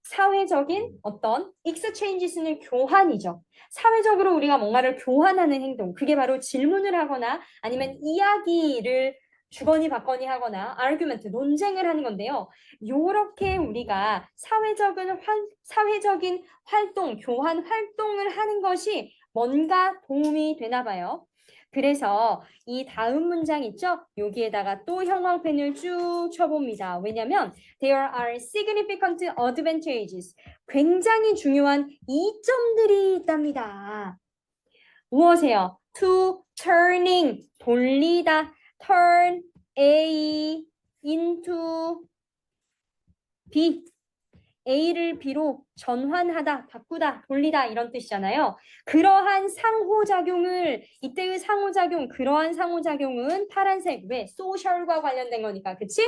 사회적인 어떤 exchanges는 교환이죠. 사회적으로 우리가 뭔가를 교환하는 행동, 그게 바로 질문을 하거나 아니면 이야기를 주거니 받거니 하거나 argument, 논쟁을 하는 건데요. 요렇게 우리가 사회적인 활동, 교환 활동을 하는 것이 뭔가 도움이 되나 봐요. 그래서 이 다음 문장 있죠? 여기에다가 또 형광펜을 쭉 쳐봅니다. 왜냐면 there are significant advantages. 굉장히 중요한 이점들이 있답니다. 무엇이에요? To turning, 돌리다. Turn A into B. A를 B로 전환하다, 바꾸다, 돌리다 이런 뜻이잖아요. 그러한 상호작용을 이때의 상호작용, 그러한 상호작용은 파란색 왜? 소셜과 관련된 거니까, 그치?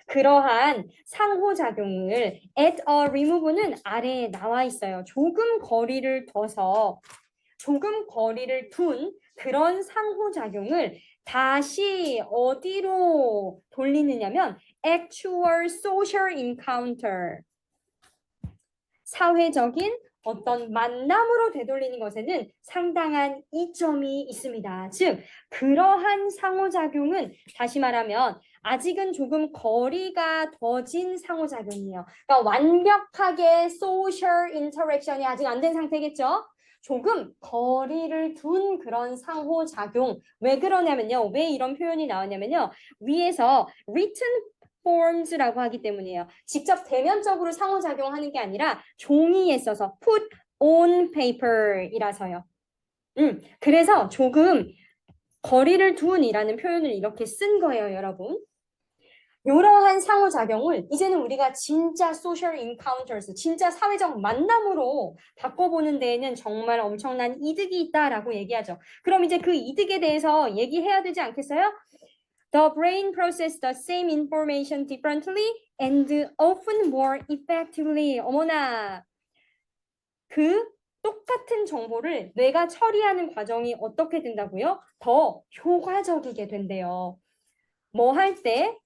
그러한 상호작용을 at a remove는 아래에 나와 있어요. 조금 거리를 둔 그런 상호작용을 다시 어디로 돌리느냐면 actual social encounter. 사회적인 어떤 만남으로 되돌리는 것에는 상당한 이점이 있습니다. 즉, 그러한 상호작용은 다시 말하면 아직은 조금 거리가 더진 상호작용이에요. 그러니까 완벽하게 social interaction이 아직 안 된 상태겠죠? 조금 거리를 둔 그런 상호작용. 왜 그러냐면요. 왜 이런 표현이 나왔냐면요. 위에서 written forms라고 하기 때문이에요. 직접 대면적으로 상호작용하는 게 아니라 종이에 써서 put on paper이라서요. 그래서 조금 거리를 둔이라는 표현을 이렇게 쓴 거예요, 여러분. 이러한 상호작용을 이제는 우리가 진짜 social encounters, 진짜 사회적 만남으로 바꿔보는 데에는 정말 엄청난 이득이 있다라고 얘기하죠. 그럼 이제 그 이득에 대해서 얘기해야 되지 않겠어요? The brain processes the same information differently and often more effectively. 어머나, 그 똑같은 정보를 뇌가 처리하는 과정이 어떻게 된다고요? 더 효과적이게 된대요. 뭐 할 때?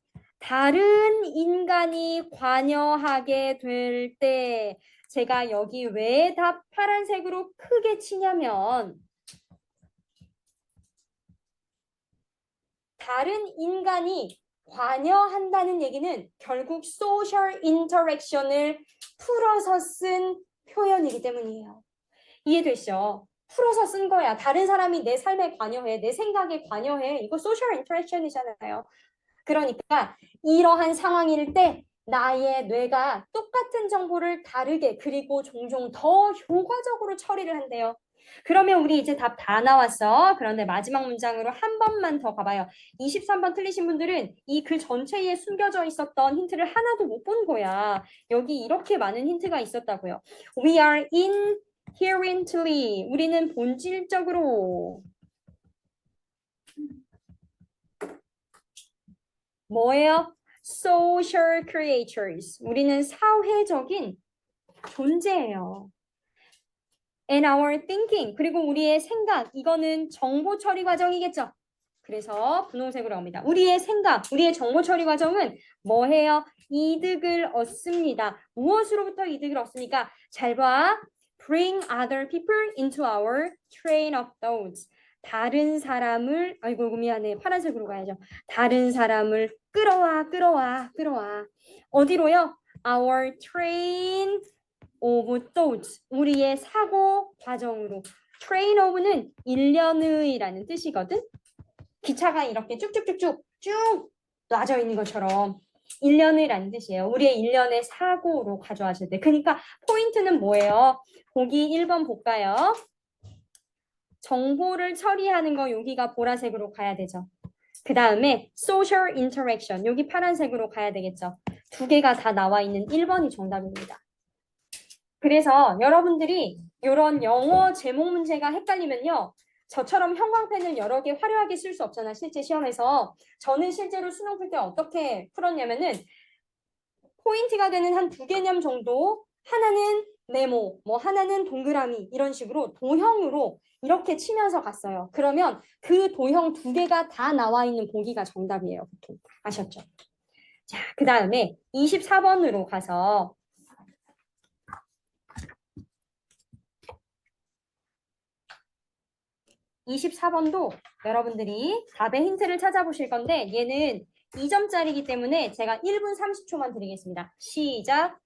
다른 인간이 관여하게 될 때, 제가 여기 왜 다 파란색으로 크게 치냐면 다른 인간이 관여한다는 얘기는 결국 소셜 인터랙션을 풀어서 쓴 표현이기 때문이에요. 이해되시죠? 풀어서 쓴 거야. 다른 사람이 내 삶에 관여해, 내 생각에 관여해. 이거 소셜 인터랙션이잖아요. 그러니까 이러한 상황일 때 나의 뇌가 똑같은 정보를 다르게 그리고 종종 더 효과적으로 처리를 한대요. 그러면 우리 이제 답 다 나왔어. 그런데 마지막 문장으로 한 번만 더 가봐요. 23번 틀리신 분들은 이 글 전체에 숨겨져 있었던 힌트를 하나도 못 본 거야. 여기 이렇게 많은 힌트가 있었다고요. We are inherently. 우리는 본질적으로 뭐예요? Social creatures. 우리는 사회적인 존재예요. And our thinking. 그리고 우리의 생각. 이거는 정보 처리 과정이겠죠. 그래서 분홍색으로 합니다. 우리의 생각, 우리의 정보 처리 과정은 뭐해요? 이득을 얻습니다. 무엇으로부터 이득을 얻습니까? 잘 봐. Bring other people into our train of thoughts. 다른 사람을, 아이고 미안해. 파란색으로 가야죠. 다른 사람을 끌어와. 어디로요? Our train of thoughts. 우리의 사고 과정으로. train of는 일련의라는 뜻이거든. 기차가 이렇게 쭉쭉쭉쭉 쭉 놔져 있는 것처럼 일련의라는 뜻이에요. 우리의 일련의 사고로 가져와실 때. 그러니까 포인트는 뭐예요? 보기 1번 볼까요? 정보를 처리하는 거 여기가 보라색으로 가야 되죠. 그 다음에 social interaction 여기 파란색으로 가야 되겠죠. 두 개가 다 나와 있는 1번이 정답입니다. 그래서 여러분들이 이런 영어 제목 문제가 헷갈리면요. 저처럼 형광펜을 여러 개 화려하게 쓸 수 없잖아, 실제 시험에서. 저는 실제로 수능 풀 때 어떻게 풀었냐면은 포인트가 되는 한 두 개념 정도, 하나는 네모, 뭐 하나는 동그라미 이런 식으로 도형으로 이렇게 치면서 갔어요. 그러면 그 도형 두 개가 다 나와 있는 보기가 정답이에요, 보통. 아셨죠? 자, 그 다음에 24번으로 가서 24번도 여러분들이 답의 힌트를 찾아보실 건데 얘는 2점짜리이기 때문에 제가 1분 30초만 드리겠습니다. 시작.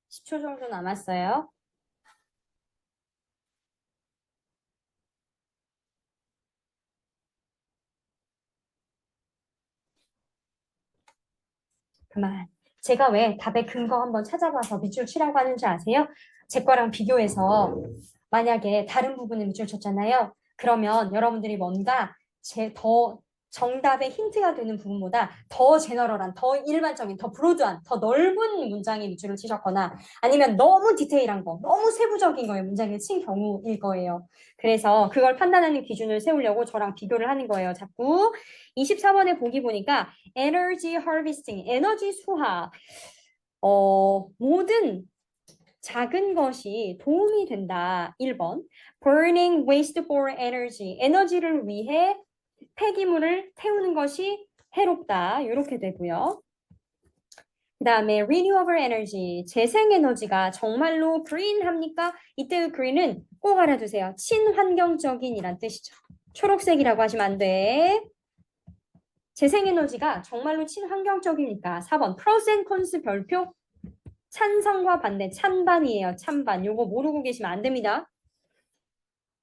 십 초 정도 남았어요. 그만. 제가 왜 답의 근거 한번 찾아봐서 밑줄 치라고 하는지 아세요? 제 거랑 비교해서 만약에 다른 부분에 밑줄 쳤잖아요. 그러면 여러분들이 뭔가 더 정답의 힌트가 되는 부분보다 더 제너럴한, 더 일반적인, 더 브로드한, 더 넓은 문장에 밑줄을 치셨거나 아니면 너무 디테일한 거, 너무 세부적인 거에 문장을 친 경우일 거예요. 그래서 그걸 판단하는 기준을 세우려고 저랑 비교를 하는 거예요. 자꾸 24번에 보기 보니까 에너지 harvesting, 에너지 수학, 모든 작은 것이 도움이 된다. 1번. burning waste for energy, 에너지를 위해 폐기물을 태우는 것이 해롭다. 이렇게 되고요. 그 다음에 renewable energy, 재생에너지가 정말로 green합니까? 이때 그 green은 꼭 알아두세요. 친환경적인이란 뜻이죠. 초록색이라고 하시면 안 돼. 재생에너지가 정말로 친환경적입니까? 4번 pros and cons 별표 찬성과 반대 찬반이에요. 찬반. 요거 모르고 계시면 안 됩니다.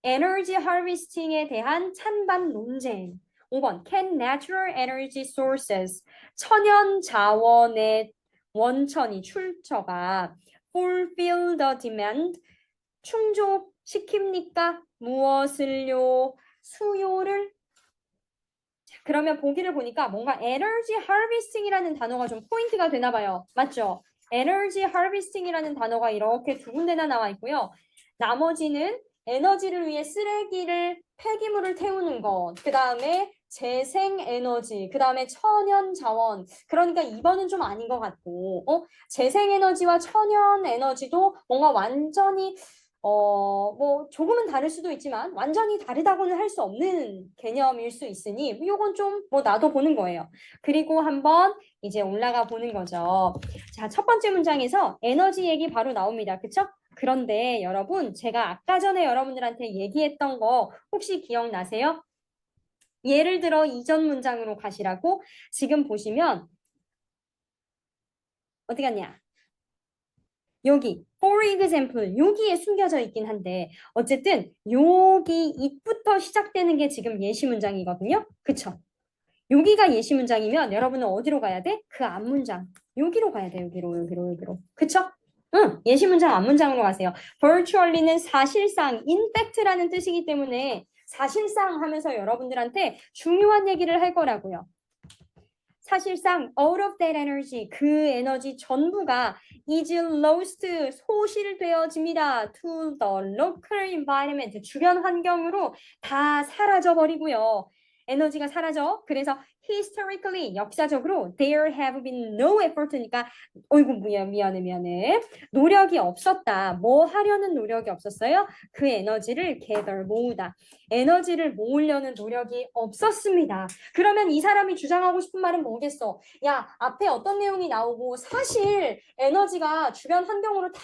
에너지 하비스팅에 대한 찬반 논쟁. 5번 can natural energy sources 천연 자원의 원천이 출처가 fulfill the demand 충족시킵니까? 무엇을요? 수요를. 자, 그러면 보기를 보니까 뭔가 에너지 하비스팅이라는 단어가 좀 포인트가 되나 봐요. 맞죠? 에너지 하비스팅이라는 단어가 이렇게 두 군데나 나와 있고요. 나머지는 에너지를 위해 쓰레기를 폐기물을 태우는 것, 그 다음에 재생 에너지, 그 다음에 천연 자원. 그러니까 2번은 좀 아닌 것 같고, 재생 에너지와 천연 에너지도 뭔가 완전히 뭐 조금은 다를 수도 있지만 완전히 다르다고는 할 수 없는 개념일 수 있으니 이건 좀 뭐 나도 보는 거예요. 그리고 한번 이제 올라가 보는 거죠. 자, 첫 번째 문장에서 에너지 얘기 바로 나옵니다. 그쵸? 그런데 여러분, 제가 아까 전에 여러분들한테 얘기했던 거 혹시 기억나세요? 예를 들어 이전 문장으로 가시라고 지금 보시면 어디 갔냐? 여기 for example 여기에 숨겨져 있긴 한데 어쨌든 여기 it부터 시작되는 게 지금 예시 문장이거든요. 그쵸? 여기가 예시 문장이면 여러분은 어디로 가야 돼? 그 앞문장. 여기로 가야 돼. 여기로. 그쵸? 응, 예시 문장 앞문장으로 가세요. virtually는 사실상, in fact라는 뜻이기 때문에 사실상 하면서 여러분들한테 중요한 얘기를 할 거라고요. 사실상 all of that energy 그 에너지 전부가 is lost 소실되어집니다. to the local environment 주변 환경으로 다 사라져 버리고요. 에너지가 사라져. 그래서 historically 역사적으로 there have been no effort니까 어이구 미안해. 노력이 없었다. 뭐 하려는 노력이 없었어요? 그 에너지를 gather 모으다. 에너지를 모으려는 노력이 없었습니다. 그러면 이 사람이 주장하고 싶은 말은 뭐겠어? 야, 앞에 어떤 내용이 나오고 사실 에너지가 주변 환경으로 다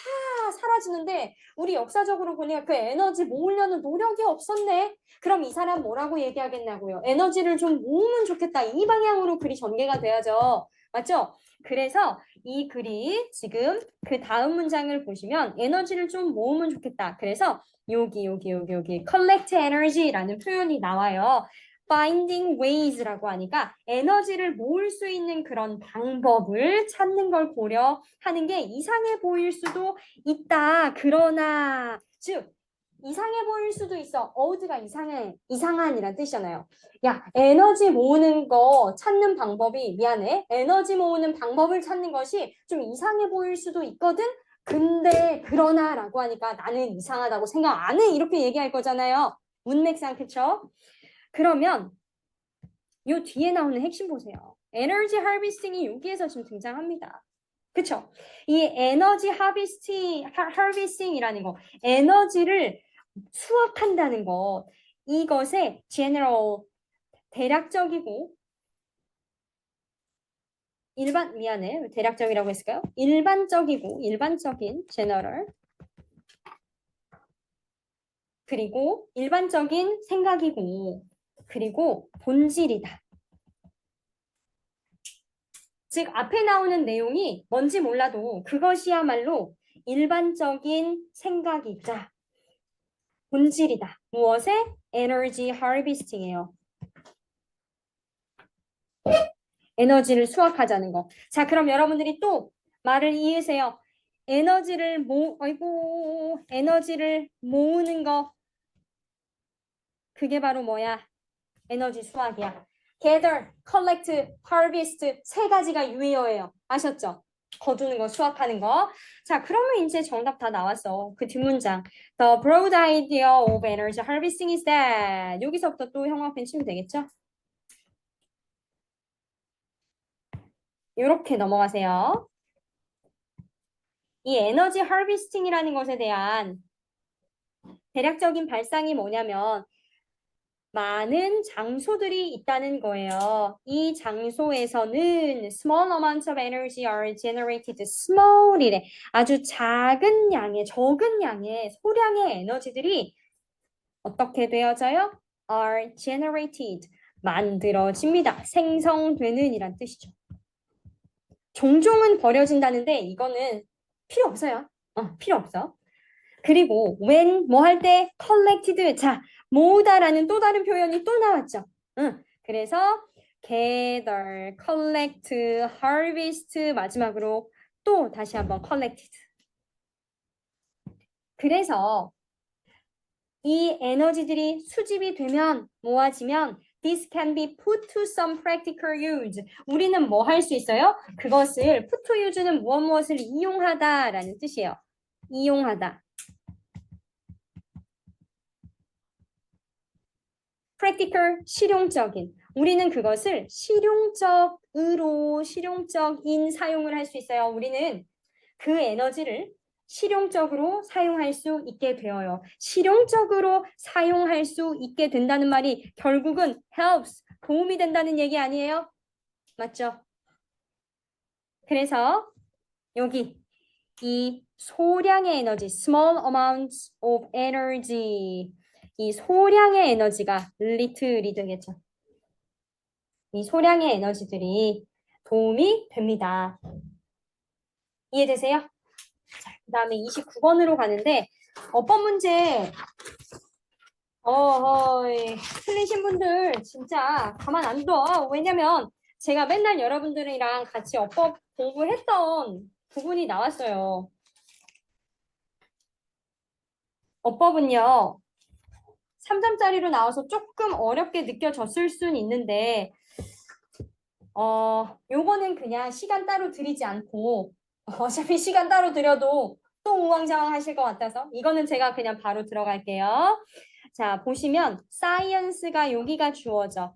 사라지는데 우리 역사적으로 보니까 그 에너지 모으려는 노력이 없었네. 그럼 이 사람 뭐라고 얘기하겠냐고요? 에너지를 좀 모으면 좋겠다. 이 방향으로 글이 전개가 돼야죠. 맞죠? 그래서 이 글이 지금 그 다음 문장을 보시면 에너지를 좀 모으면 좋겠다. 그래서 여기 collect energy라는 표현이 나와요. finding ways라고 하니까 에너지를 모을 수 있는 그런 방법을 찾는 걸 고려하는 게 이상해 보일 수도 있다. 그러나 즉 이상해 보일 수도 있어. 어우드가 이상한이란 뜻이잖아요. 야, 에너지 모으는 거 찾는 방법이 미안해. 에너지 모으는 방법을 찾는 것이 좀 이상해 보일 수도 있거든. 근데 그러나라고 하니까 나는 이상하다고 생각 안 해. 이렇게 얘기할 거잖아요. 문맥상 그쵸? 그러면 요 뒤에 나오는 핵심 보세요. 에너지 하비스팅이 여기에서 지금 등장합니다. 그쵸? 이 에너지 하비스팅이라는 거, 에너지를 수확한다는 것, 이것의 general, 대략적이고, 미안해. 대략적이라고 했을까요? 일반적인 general, 그리고 일반적인 생각이고, 그리고 본질이다. 즉, 앞에 나오는 내용이 뭔지 몰라도 그것이야말로 일반적인 생각이자 본질이다. 무엇의? 에너지 하비스팅이에요. 에너지를 수확하자는 거. 자, 그럼 여러분들이 또 말을 이으세요. 에너지를 모으는 거. 그게 바로 뭐야? 에너지 수확이야. gather, collect, harvest 세 가지가 유의어예요. 아셨죠? 거두는 거, 수확하는 거. 자, 그러면 이제 정답 다 나왔어. 그 뒷문장. The broad idea of energy harvesting is that. 여기서부터 또 형광펜 치면 되겠죠? 이렇게 넘어가세요. 이 에너지 하비스팅이라는 것에 대한 대략적인 발상이 뭐냐면 많은 장소들이 있다는 거예요. 이 장소에서는 small amounts of energy are generated. small이래. 아주 적은 양의 소량의 에너지들이 어떻게 되어져요? are generated. 만들어집니다. 생성되는 이란 뜻이죠. 종종은 버려진다는데 이거는 필요 없어요. 필요 없어. 그리고 when 뭐 할 때 collected 자 모으다라는 또 다른 표현이 또 나왔죠. 그래서 gather, collect, harvest 마지막으로 또 다시 한번 collected. 그래서 이 에너지들이 수집이 되면 모아지면 this can be put to some practical use. 우리는 뭐 할 수 있어요? 그것을 put to use는 무엇을 이용하다라는 뜻이에요. 이용하다. practical 실용적인. 우리는 그것을 실용적인 사용을 할 수 있어요. 우리는 그 에너지를 실용적으로 사용할 수 있게 되어요. 실용적으로 사용할 수 있게 된다는 말이 결국은 helps, 도움이 된다는 얘기 아니에요? 맞죠? 그래서 여기 이 소량의 에너지, small amounts of energy, 이 소량의 에너지가 little이 되겠죠. 이 소량의 에너지들이 도움이 됩니다. 이해되세요? 자, 그 다음에 29번으로 가는데 어법 문제 틀리신 분들 진짜 가만 안 둬. 왜냐면 제가 맨날 여러분들이랑 같이 어법 공부했던 부분이 나왔어요. 어법은요. 3점짜리로 나와서 조금 어렵게 느껴졌을 수는 있는데 요거는 그냥 시간 따로 들이지 않고 어차피 시간 따로 들여도 또 우왕좌왕 하실 것 같아서 이거는 제가 그냥 바로 들어갈게요. 자, 보시면 science가 여기가 주어져.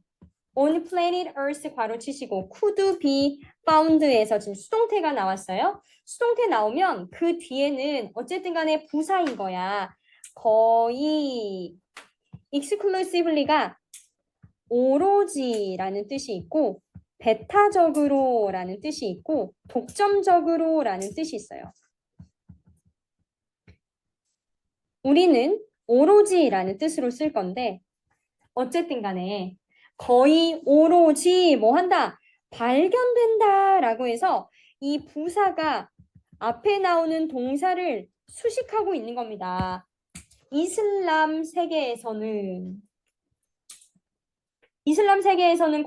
on planet earth 괄호 치시고 could be found에서 지금 수동태가 나왔어요. 수동태 나오면 그 뒤에는 어쨌든 간에 부사인 거야. 거의 exclusively가 오로지라는 뜻이 있고 배타적으로라는 뜻이 있고 독점적으로라는 뜻이 있어요. 우리는 오로지라는 뜻으로 쓸 건데 어쨌든 간에 거의 오로지 뭐 한다 발견된다 라고 해서 이 부사가 앞에 나오는 동사를 수식하고 있는 겁니다. 이슬람 세계에서는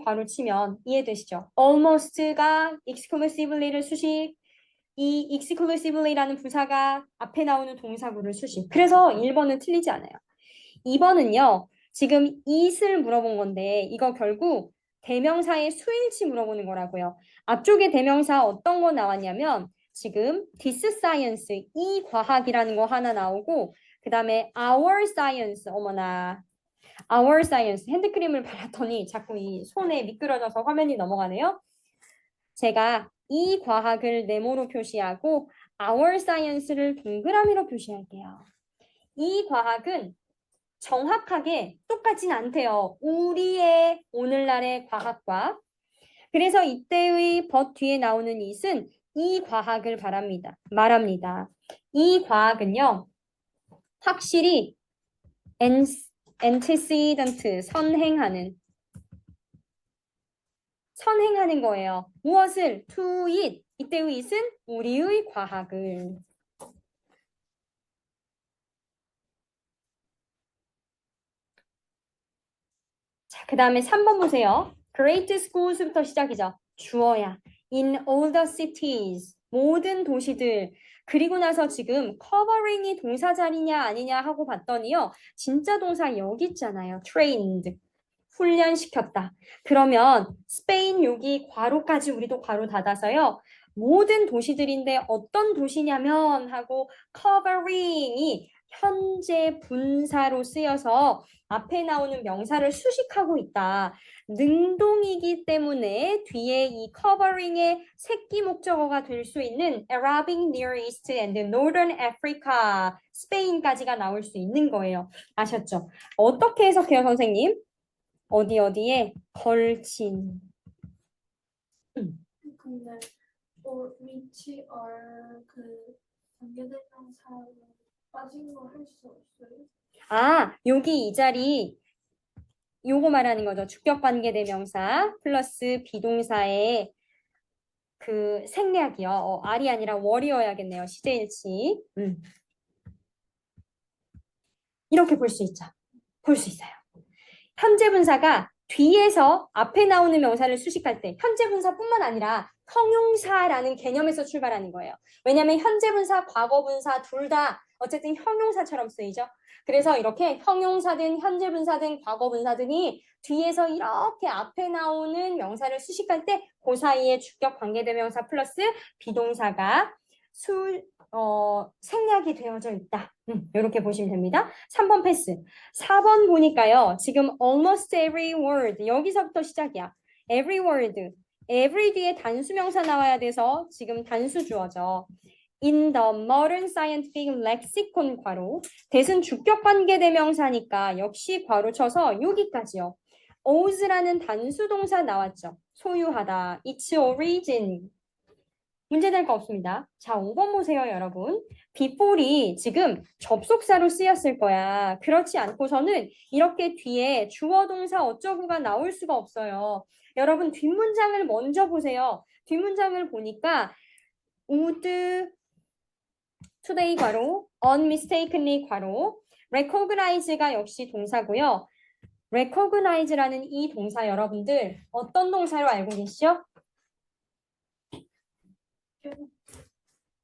괄호 치면 이해되시죠? almost가 exclusively를 수식, 이 exclusively라는 부사가 앞에 나오는 동사구를 수식. 그래서 1번은 틀리지 않아요. 2번은요. 지금 it을 물어본 건데 이거 결국 대명사의 수일치 물어보는 거라고요. 앞쪽에 대명사 어떤 거 나왔냐면 지금 this science, 이 과학이라는 거 하나 나오고 그 다음에 our science, 어머나 our science 핸드크림을 발랐더니 자꾸 이 손에 미끄러져서 화면이 넘어가네요. 제가 이 과학을 네모로 표시하고 our science를 동그라미로 표시할게요. 이 과학은 정확하게 똑같진 않대요. 우리의 오늘날의 과학과. 그래서 이때의 but 뒤에 나오는 it은 이 과학을 말합니다. 이 과학은요. 확실히 antecedent, 선행하는 거예요. 무엇을? to it. 이때의 it은 우리의 과학을. 자, 그 다음에 3번 보세요. Great schools,부터 시작이죠. 주어야. In all the cities. 모든 도시들. 그리고 나서 지금 covering이 동사 자리냐 아니냐 하고 봤더니요. 진짜 동사 여기 있잖아요. trained. 훈련시켰다. 그러면 스페인 여기 괄호까지 우리도 괄호 닫아서요. 모든 도시들인데 어떤 도시냐면 하고 covering이 현재 분사로 쓰여서 앞에 나오는 명사를 수식하고 있다. 능동이기 때문에 뒤에 이 covering의 새끼 목적어가 될 수 있는 Arabic Near East and Northern Africa, 스페인까지가 나올 수 있는 거예요. 아셨죠? 어떻게 해석해요, 선생님? 어디에 걸친. 근데 위치 그 관계대명사 빠진 거 할 수 없어요? 아, 여기 이 자리 요거 말하는 거죠. 주격관계대명사 플러스 비동사의 그 생략이요. R이 아니라 월이어야겠네요. 시제일치. 이렇게 볼 수 있죠. 볼 수 있어요. 현재 분사가 뒤에서 앞에 나오는 명사를 수식할 때 현재 분사뿐만 아니라 형용사라는 개념에서 출발하는 거예요. 왜냐하면 현재 분사, 과거 분사 둘 다 어쨌든 형용사처럼 쓰이죠. 그래서 이렇게 형용사든 현재 분사든 과거 분사든이 뒤에서 이렇게 앞에 나오는 명사를 수식할 때 그 사이에 주격 관계대명사 플러스 비동사가 생략이 되어져 있다. 이렇게 보시면 됩니다. 3번 패스. 4번 보니까요. 지금 almost every word 여기서부터 시작이야. every word. every 뒤에 단수 명사 나와야 돼서 지금 단수 주어져. In the modern scientific lexicon 괄호. 대신 주격 관계 대명사니까 역시 괄호 쳐서 여기까지요. ows라는 단수 동사 나왔죠. 소유하다. its origin. 문제될 거 없습니다. 자, 5번 보세요, 여러분. before이 지금 접속사로 쓰였을 거야. 그렇지 않고서는 이렇게 뒤에 주어 동사 어쩌고가 나올 수가 없어요. 여러분, 뒷문장을 먼저 보세요. 뒷문장을 보니까 would today 괄호, unmistakenly 괄호, recognize가 역시 동사고요. recognize라는 이 동사 여러분들 어떤 동사로 알고 계시죠?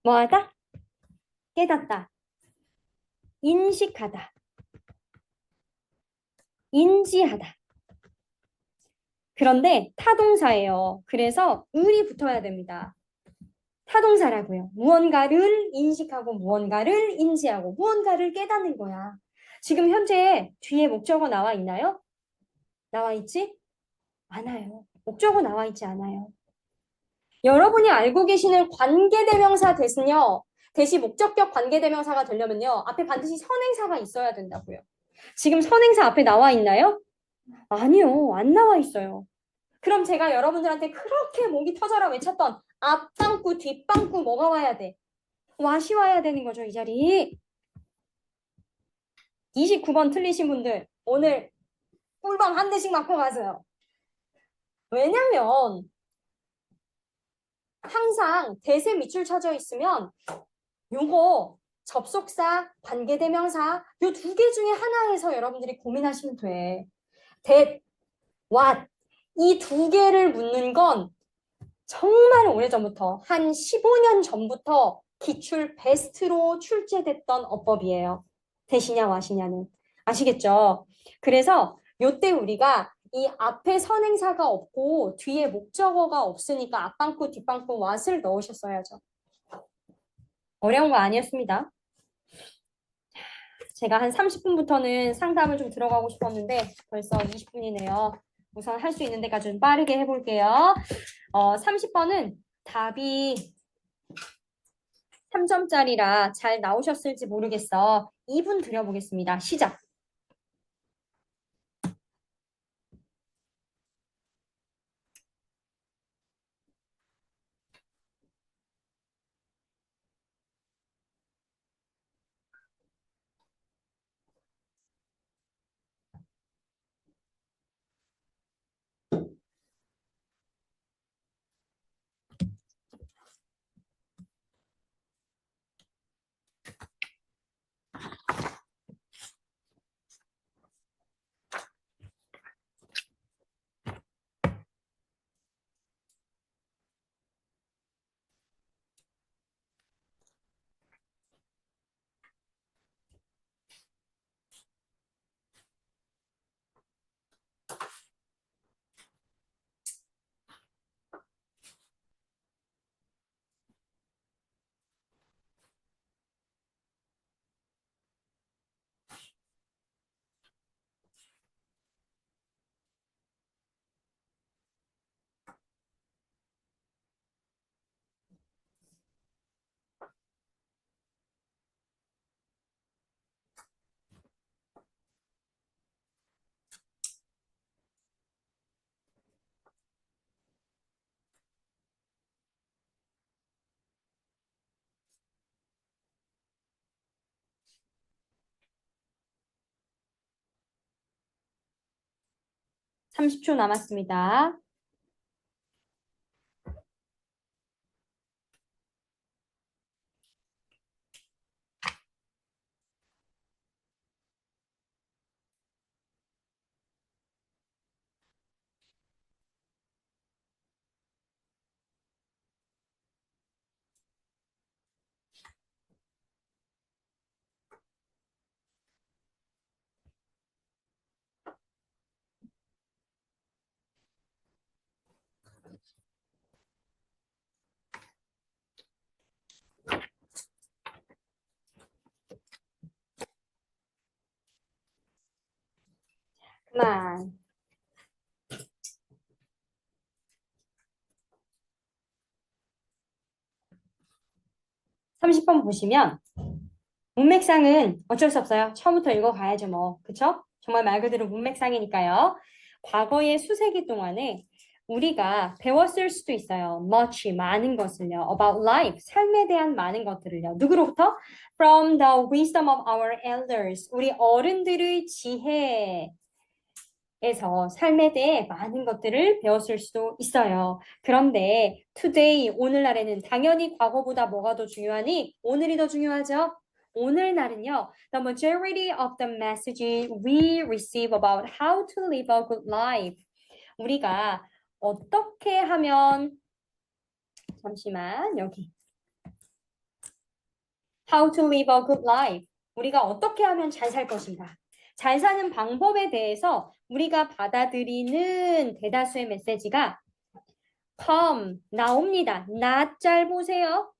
뭐하다? 깨닫다. 인식하다. 인지하다. 그런데 타동사예요. 그래서 을이 붙어야 됩니다. 타동사라고요. 무언가를 인식하고 무언가를 인지하고 무언가를 깨닫는 거야. 지금 현재 뒤에 목적어 나와 있나요? 나와 있지? 않아요. 목적어 나와 있지 않아요. 여러분이 알고 계시는 관계대명사 대신요. 대시 목적격 관계대명사가 되려면요. 앞에 반드시 선행사가 있어야 된다고요. 지금 선행사 앞에 나와 있나요? 아니요. 안 나와 있어요. 그럼 제가 여러분들한테 그렇게 목이 터져라 외쳤던 앞방구, 뒷방구 뭐가 와야 돼? 와시 와야 되는 거죠, 이 자리. 29번 틀리신 분들 오늘 꿀밤 한 대씩 맞고 가세요. 왜냐면 항상 대세 밑줄 쳐져 있으면 요거 접속사, 관계대명사 요 두 개 중에 하나에서 여러분들이 고민하시면 돼. that, what 이 두 개를 묻는 건 정말 오래전부터 한 15년 전부터 기출 베스트로 출제됐던 어법이에요. 대시냐 와시냐는. 아시겠죠? 그래서 요때 우리가 이 앞에 선행사가 없고 뒤에 목적어가 없으니까 앞방구 뒷방구 what을 넣으셨어야죠. 어려운 거 아니었습니다. 제가 한 30분부터는 상담을 좀 들어가고 싶었는데 벌써 20분이네요. 우선 할 수 있는 데까지 좀 빠르게 해볼게요. 30번은 답이 3점짜리라 잘 나오셨을지 모르겠어. 2분 드려보겠습니다. 시작. 삼십 초 남았습니다. 만. 30번 보시면 문맥상은 어쩔 수 없어요. 처음부터 읽어가야죠, 뭐. 그쵸? 정말 말 그대로 문맥상이니까요. 과거의 수세기 동안에 우리가 배웠을 수도 있어요. much, 많은 것을요. about life, 삶에 대한 많은 것들을요. 누구로부터? From the wisdom of our elders. 우리 어른들의 지혜에서 삶에 대해 많은 것들을 배웠을 수도 있어요. 그런데 today, 오늘날에는 당연히 과거보다 뭐가 더 중요하니? 오늘이 더 중요하죠? 오늘날은요, the majority of the messages we receive about how to live a good life. 우리가 어떻게 하면, 잠시만, 여기. How to live a good life. 우리가 어떻게 하면 잘 살 것인가. 잘 사는 방법에 대해서 우리가 받아들이는 대다수의 메시지가 come, 나옵니다. not 잘 보세요.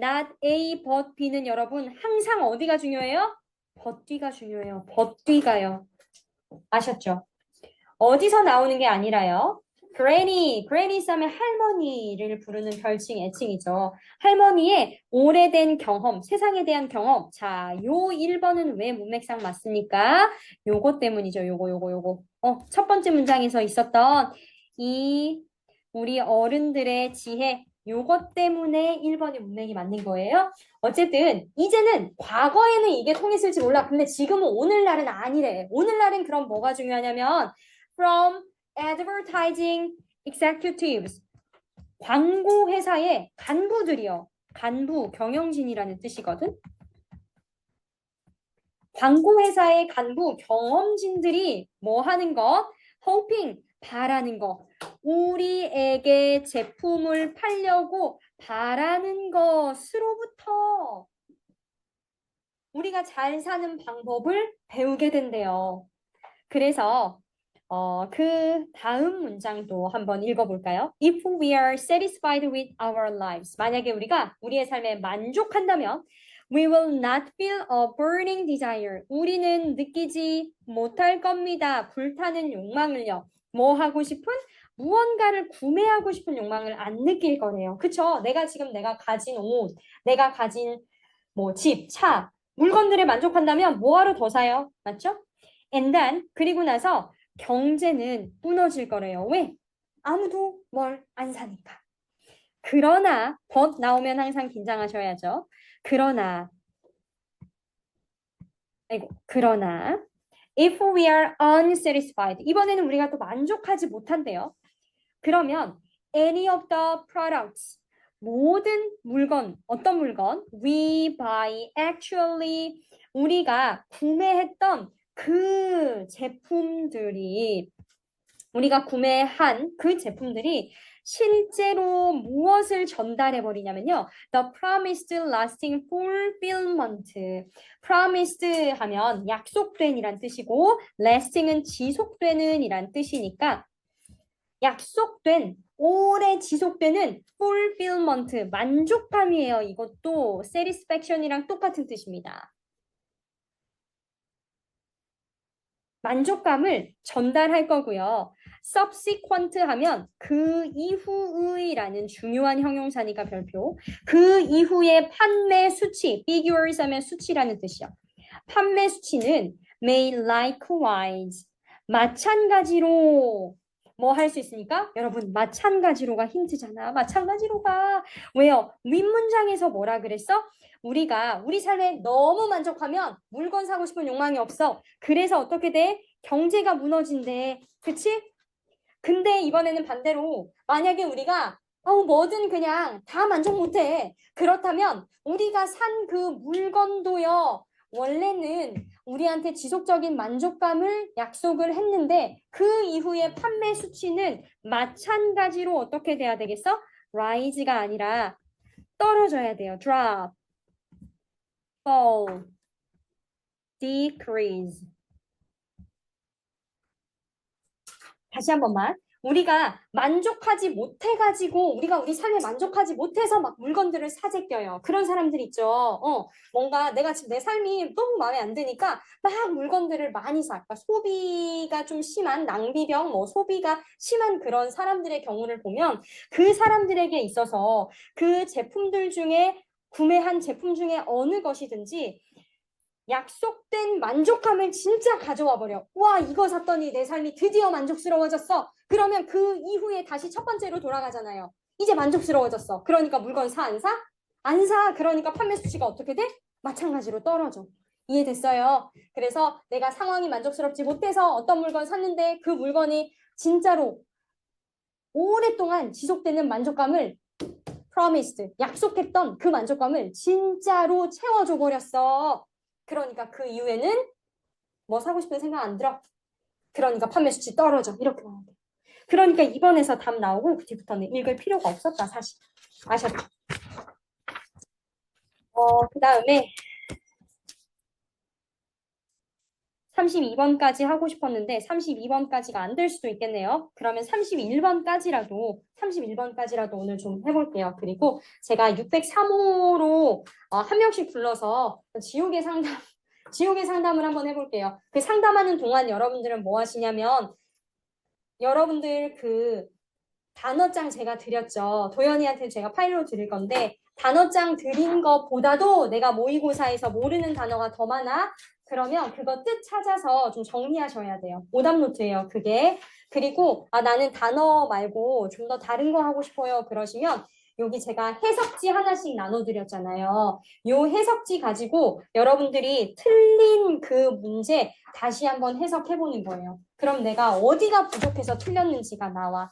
not A, but B는 여러분 항상 어디가 중요해요? but 뒤가 중요해요. but 뒤가요. 아셨죠? 어디서 나오는 게 아니라요. granny 싸면 할머니를 부르는 별칭, 애칭이죠. 할머니의 오래된 경험, 세상에 대한 경험. 자, 요 1번은 왜 문맥상 맞습니까? 요거 때문이죠. 요거. 첫 번째 문장에서 있었던 이 우리 어른들의 지혜, 요것 때문에 1번이 문맥이 맞는 거예요. 어쨌든 이제는 과거에는 이게 통했을지 몰라. 근데 지금은 오늘날은 아니래. 오늘날은 그럼 뭐가 중요하냐면 from advertising executives. 광고 회사의 간부들이요. 간부, 경영진이라는 뜻이거든. 광고 회사의 간부, 경험진들이 뭐 하는 거? hoping, 바라는 거. 우리에게 제품을 팔려고 바라는 것으로부터 우리가 잘 사는 방법을 배우게 된대요. 그래서 그 다음 문장도 한번 읽어볼까요? If we are satisfied with our lives. 만약에 우리가 우리의 삶에 만족한다면 we will not feel a burning desire. 우리는 느끼지 못할 겁니다. 불타는 욕망을요. 뭐 하고 싶은? 무언가를 구매하고 싶은 욕망을 안 느낄 거래요. 그쵸? 내가 가진 옷, 내가 가진 뭐 집, 차, 물건들에 만족한다면 뭐하러 더 사요? 맞죠? And then, 그리고 나서 경제는 무너질 거래요. 왜? 아무도 뭘 안 사니까. 그러나, but 나오면 항상 긴장하셔야죠. 그러나, if we are unsatisfied, 이번에는 우리가 또 만족하지 못한대요. 그러면, any of the products, 모든 물건, 어떤 물건? We buy actually, 우리가 구매했던 그 제품들이 우리가 구매한 그 제품들이 실제로 무엇을 전달해 버리냐면요. The promised lasting fulfillment. promised 하면 약속된 이란 뜻이고 lasting은 지속되는 이란 뜻이니까 약속된 오래 지속되는 fulfillment 만족감이에요. 이것도 satisfaction이랑 똑같은 뜻입니다. 만족감을 전달할 거고요. subsequent 하면 그 이후의라는 중요한 형용사니까 별표. 그 이후의 판매 수치, figures 하면 수치라는 뜻이요. 판매 수치는 may likewise, 마찬가지로 뭐 할 수 있습니까? 여러분, 마찬가지로가 힌트잖아. 마찬가지로가. 왜요? 윗문장에서 뭐라 그랬어? 우리가 우리 삶에 너무 만족하면 물건 사고 싶은 욕망이 없어. 그래서 어떻게 돼? 경제가 무너진대. 그치? 근데 이번에는 반대로 만약에 우리가 뭐든 그냥 다 만족 못해. 그렇다면 우리가 산 그 물건도요. 원래는 우리한테 지속적인 만족감을 약속을 했는데 그 이후에 판매 수치는 마찬가지로 어떻게 돼야 되겠어? rise가 아니라 떨어져야 돼요. drop, fall, decrease. 다시 한 번만. 우리가 만족하지 못해가지고 우리가 우리 삶에 만족하지 못해서 막 물건들을 사재껴요. 그런 사람들 있죠. 뭔가 내가 지금 내 삶이 너무 마음에 안 드니까 막 물건들을 많이 사. 그러니까 소비가 좀 심한 낭비병, 뭐 소비가 심한 그런 사람들의 경우를 보면 그 사람들에게 있어서 그 제품들 중에 구매한 제품 중에 어느 것이든지 약속된 만족감을 진짜 가져와 버려. 와, 이거 샀더니 내 삶이 드디어 만족스러워졌어. 그러면 그 이후에 다시 첫 번째로 돌아가잖아요. 이제 만족스러워졌어. 그러니까 물건 사, 안 사? 안 사. 그러니까 판매 수치가 어떻게 돼? 마찬가지로 떨어져. 이해됐어요? 그래서 내가 상황이 만족스럽지 못해서 어떤 물건 샀는데 그 물건이 진짜로 오랫동안 지속되는 만족감을 promised, 약속했던 그 만족감을 진짜로 채워줘 버렸어. 그러니까 그 이후에는 뭐 사고 싶은 생각 안 들어. 그러니까 판매 수치 떨어져. 이렇게 나와야 돼. 그러니까 2번에서 답 나오고 그 뒤부터는 읽을 필요가 없었다, 사실. 아셨죠? 그 다음에 32번까지 하고 싶었는데 32번까지가 안 될 수도 있겠네요. 그러면 31번까지라도 오늘 좀 해볼게요. 그리고 제가 603호로 한 명씩 불러서 지옥의 상담을 한번 해볼게요. 그 상담하는 동안 여러분들은 뭐 하시냐면 여러분들 그 단어장 제가 드렸죠. 도연이한테 제가 파일로 드릴 건데 단어장 드린 것보다도 내가 모의고사에서 모르는 단어가 더 많아. 그러면 그거 뜻 찾아서 좀 정리하셔야 돼요. 오답노트예요, 그게. 그리고 나는 단어 말고 좀 더 다른 거 하고 싶어요. 그러시면 여기 제가 해석지 하나씩 나눠드렸잖아요. 요 해석지 가지고 여러분들이 틀린 그 문제 다시 한번 해석해보는 거예요. 그럼 내가 어디가 부족해서 틀렸는지가 나와.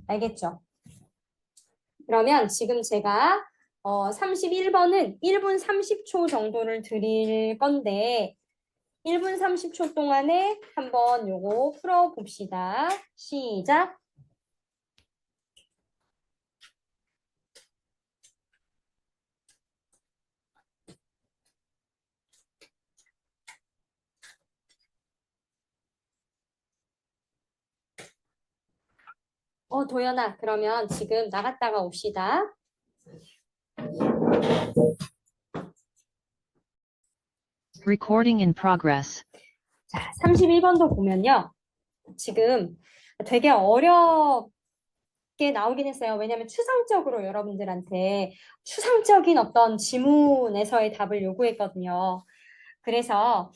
알겠죠? 그러면 지금 제가 31번은 1분 30초 정도를 드릴 건데 1분 30초 동안에 한번 요거 풀어봅시다. 시작! 도연아, 그러면 지금 나갔다가 옵시다. Recording in progress. 자, 31번도 보면요. 지금 되게 어렵게 나오긴 했어요. 왜냐하면 추상적으로 여러분들한테 추상적인 어떤 지문에서의 답을 요구했거든요. 그래서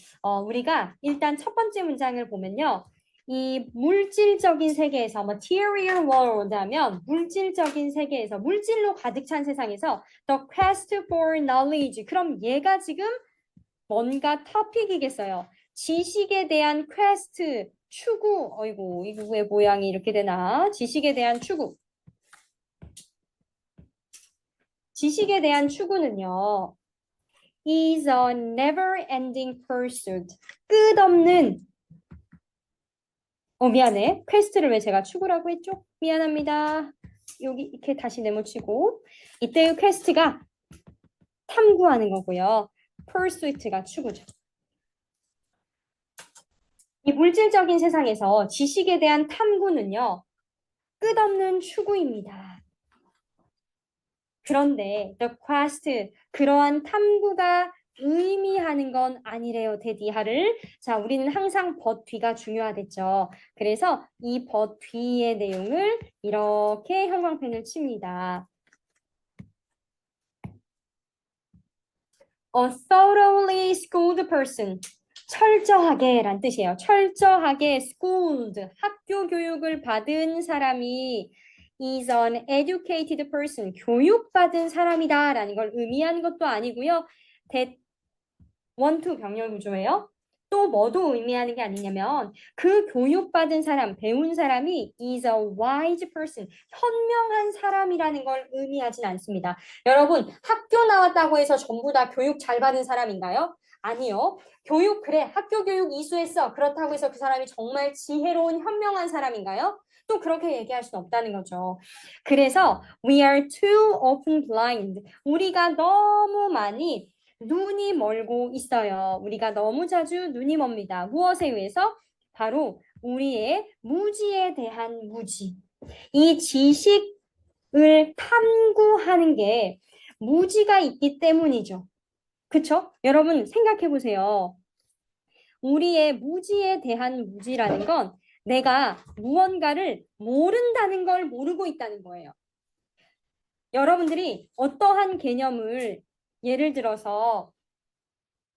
우리가 일단 첫 번째 문장을 보면요. 이 물질적인 세계에서 material world 하면 물질적인 세계에서 물질로 가득 찬 세상에서 the quest for knowledge 그럼 얘가 지금 뭔가 토픽이겠어요. 지식에 대한 퀘스트, 추구. 어이구, 이거 왜 모양이 이렇게 되나? 지식에 대한 추구. 지식에 대한 추구는요. is a never-ending pursuit. 끝없는 미안해. 퀘스트를 왜 제가 추구라고 했죠? 미안합니다. 여기 이렇게 다시 네모치고 이때의 퀘스트가 탐구하는 거고요. pursuit가 추구죠. 이 물질적인 세상에서 지식에 대한 탐구는요, 끝없는 추구입니다. 그런데 the quest, 그러한 탐구가 의미하는 건 아니래요, 데디하를. 자, 우리는 항상 but 뒤가 중요하겠죠. 그래서 이 but 뒤의 내용을 이렇게 형광펜을 칩니다. A thoroughly schooled person. 철저하게 란 뜻이에요. 철저하게 schooled, 학교 교육을 받은 사람이 is an educated person, 교육받은 사람이다 라는 걸 의미하는 것도 아니고요. that want to 병렬 구조예요. 또 뭐도 의미하는 게 아니냐면 그 교육받은 사람, 배운 사람이 is a wise person, 현명한 사람이라는 걸 의미하진 않습니다. 여러분, 학교 나왔다고 해서 전부 다 교육 잘 받은 사람인가요? 아니요. 교육, 그래, 학교 교육 이수했어. 그렇다고 해서 그 사람이 정말 지혜로운 현명한 사람인가요? 또 그렇게 얘기할 수는 없다는 거죠. 그래서 we are too often blind. 우리가 너무 많이 눈이 멀고 있어요. 우리가 너무 자주 눈이 멉니다. 무엇에 의해서? 바로 우리의 무지에 대한 무지. 이 지식을 탐구하는 게 무지가 있기 때문이죠. 그쵸? 여러분 생각해 보세요. 우리의 무지에 대한 무지라는 건 내가 무언가를 모른다는 걸 모르고 있다는 거예요. 여러분들이 어떠한 개념을 예를 들어서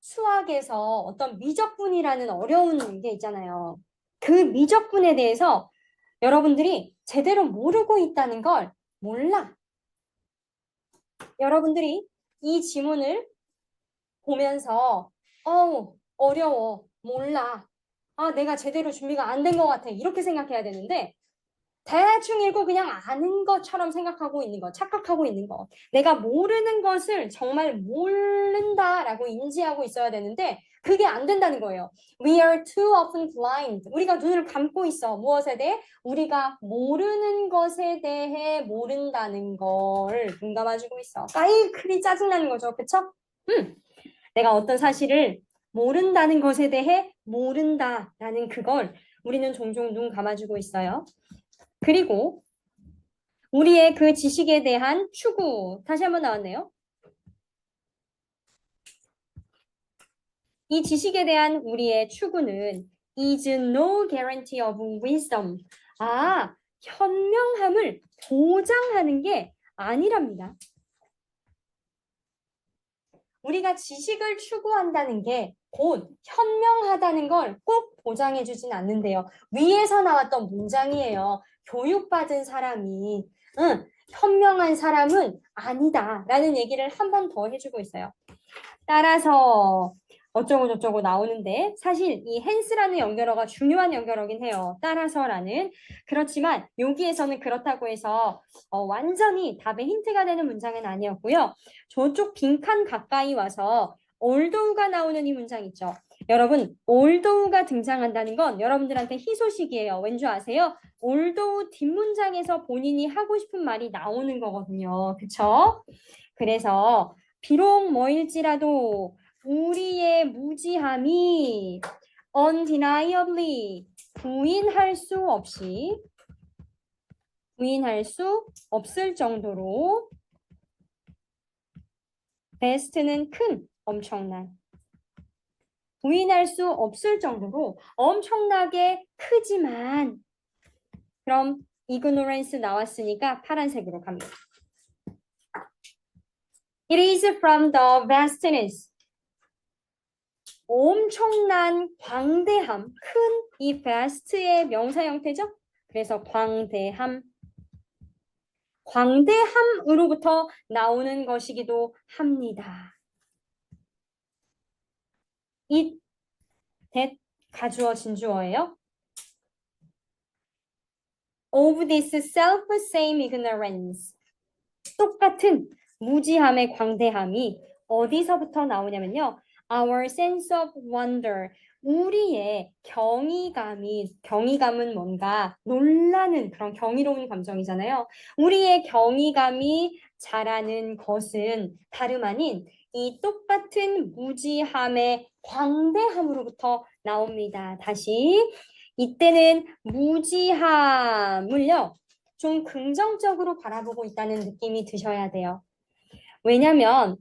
수학에서 어떤 미적분이라는 어려운 게 있잖아요. 그 미적분에 대해서 여러분들이 제대로 모르고 있다는 걸 몰라. 여러분들이 이 지문을 보면서 어려워, 몰라. 아, 내가 제대로 준비가 안 된 것 같아. 이렇게 생각해야 되는데 대충 읽고 그냥 아는 것처럼 생각하고 있는 거, 착각하고 있는 거. 내가 모르는 것을 정말 모른다라고 인지하고 있어야 되는데 그게 안 된다는 거예요. We are too often blind. 우리가 눈을 감고 있어. 무엇에 대해? 우리가 모르는 것에 대해 모른다는 걸 눈 감아주고 있어. 그리 짜증나는 거죠. 그쵸? 내가 어떤 사실을 모른다는 것에 대해 모른다라는 그걸 우리는 종종 눈 감아주고 있어요. 그리고 우리의 그 지식에 대한 추구. 다시 한번 나왔네요. 이 지식에 대한 우리의 추구는 is no guarantee of wisdom. 아, 현명함을 보장하는 게 아니랍니다. 우리가 지식을 추구한다는 게 곧 현명하다는 걸 꼭 보장해 주진 않는데요. 위에서 나왔던 문장이에요. 교육받은 사람이 현명한 사람은 아니다 라는 얘기를 한 번 더 해주고 있어요. 따라서 어쩌고 저쩌고 나오는데 사실 이 hence라는 연결어가 중요한 연결어긴 해요. 따라서라는. 그렇지만 여기에서는 그렇다고 해서 완전히 답의 힌트가 되는 문장은 아니었고요. 저쪽 빈칸 가까이 와서 although가 나오는 이 문장 있죠. 여러분 although가 등장한다는 건 여러분들한테 희소식이에요. 왠지 아세요? although 뒷문장에서 본인이 하고 싶은 말이 나오는 거거든요. 그쵸? 그래서 비록 뭐일지라도 우리의 무지함이 undeniably 부인할 수 없을 정도로 vast는 큰, 엄청난 부인할 수 없을 정도로 엄청나게 크지만 그럼 ignorance 나왔으니까 파란색으로 갑니다. It is from the vastness. 엄청난 광대함, 큰 이 vast의 명사 형태죠? 그래서 광대함으로부터 나오는 것이기도 합니다. it, that 가주어 진주어예요. Of this self-same ignorance. 똑같은 무지함의 광대함이 어디서부터 나오냐면요. Our sense of wonder. 우리의 경이감은 뭔가 놀라는 그런 경이로운 감정이잖아요. 우리의 경이감이 자라는 것은 다름 아닌 이 똑같은 무지함의 광대함으로부터 나옵니다. 다시 이때는 무지함을요. 좀 긍정적으로 바라보고 있다는 느낌이 드셔야 돼요. 왜냐면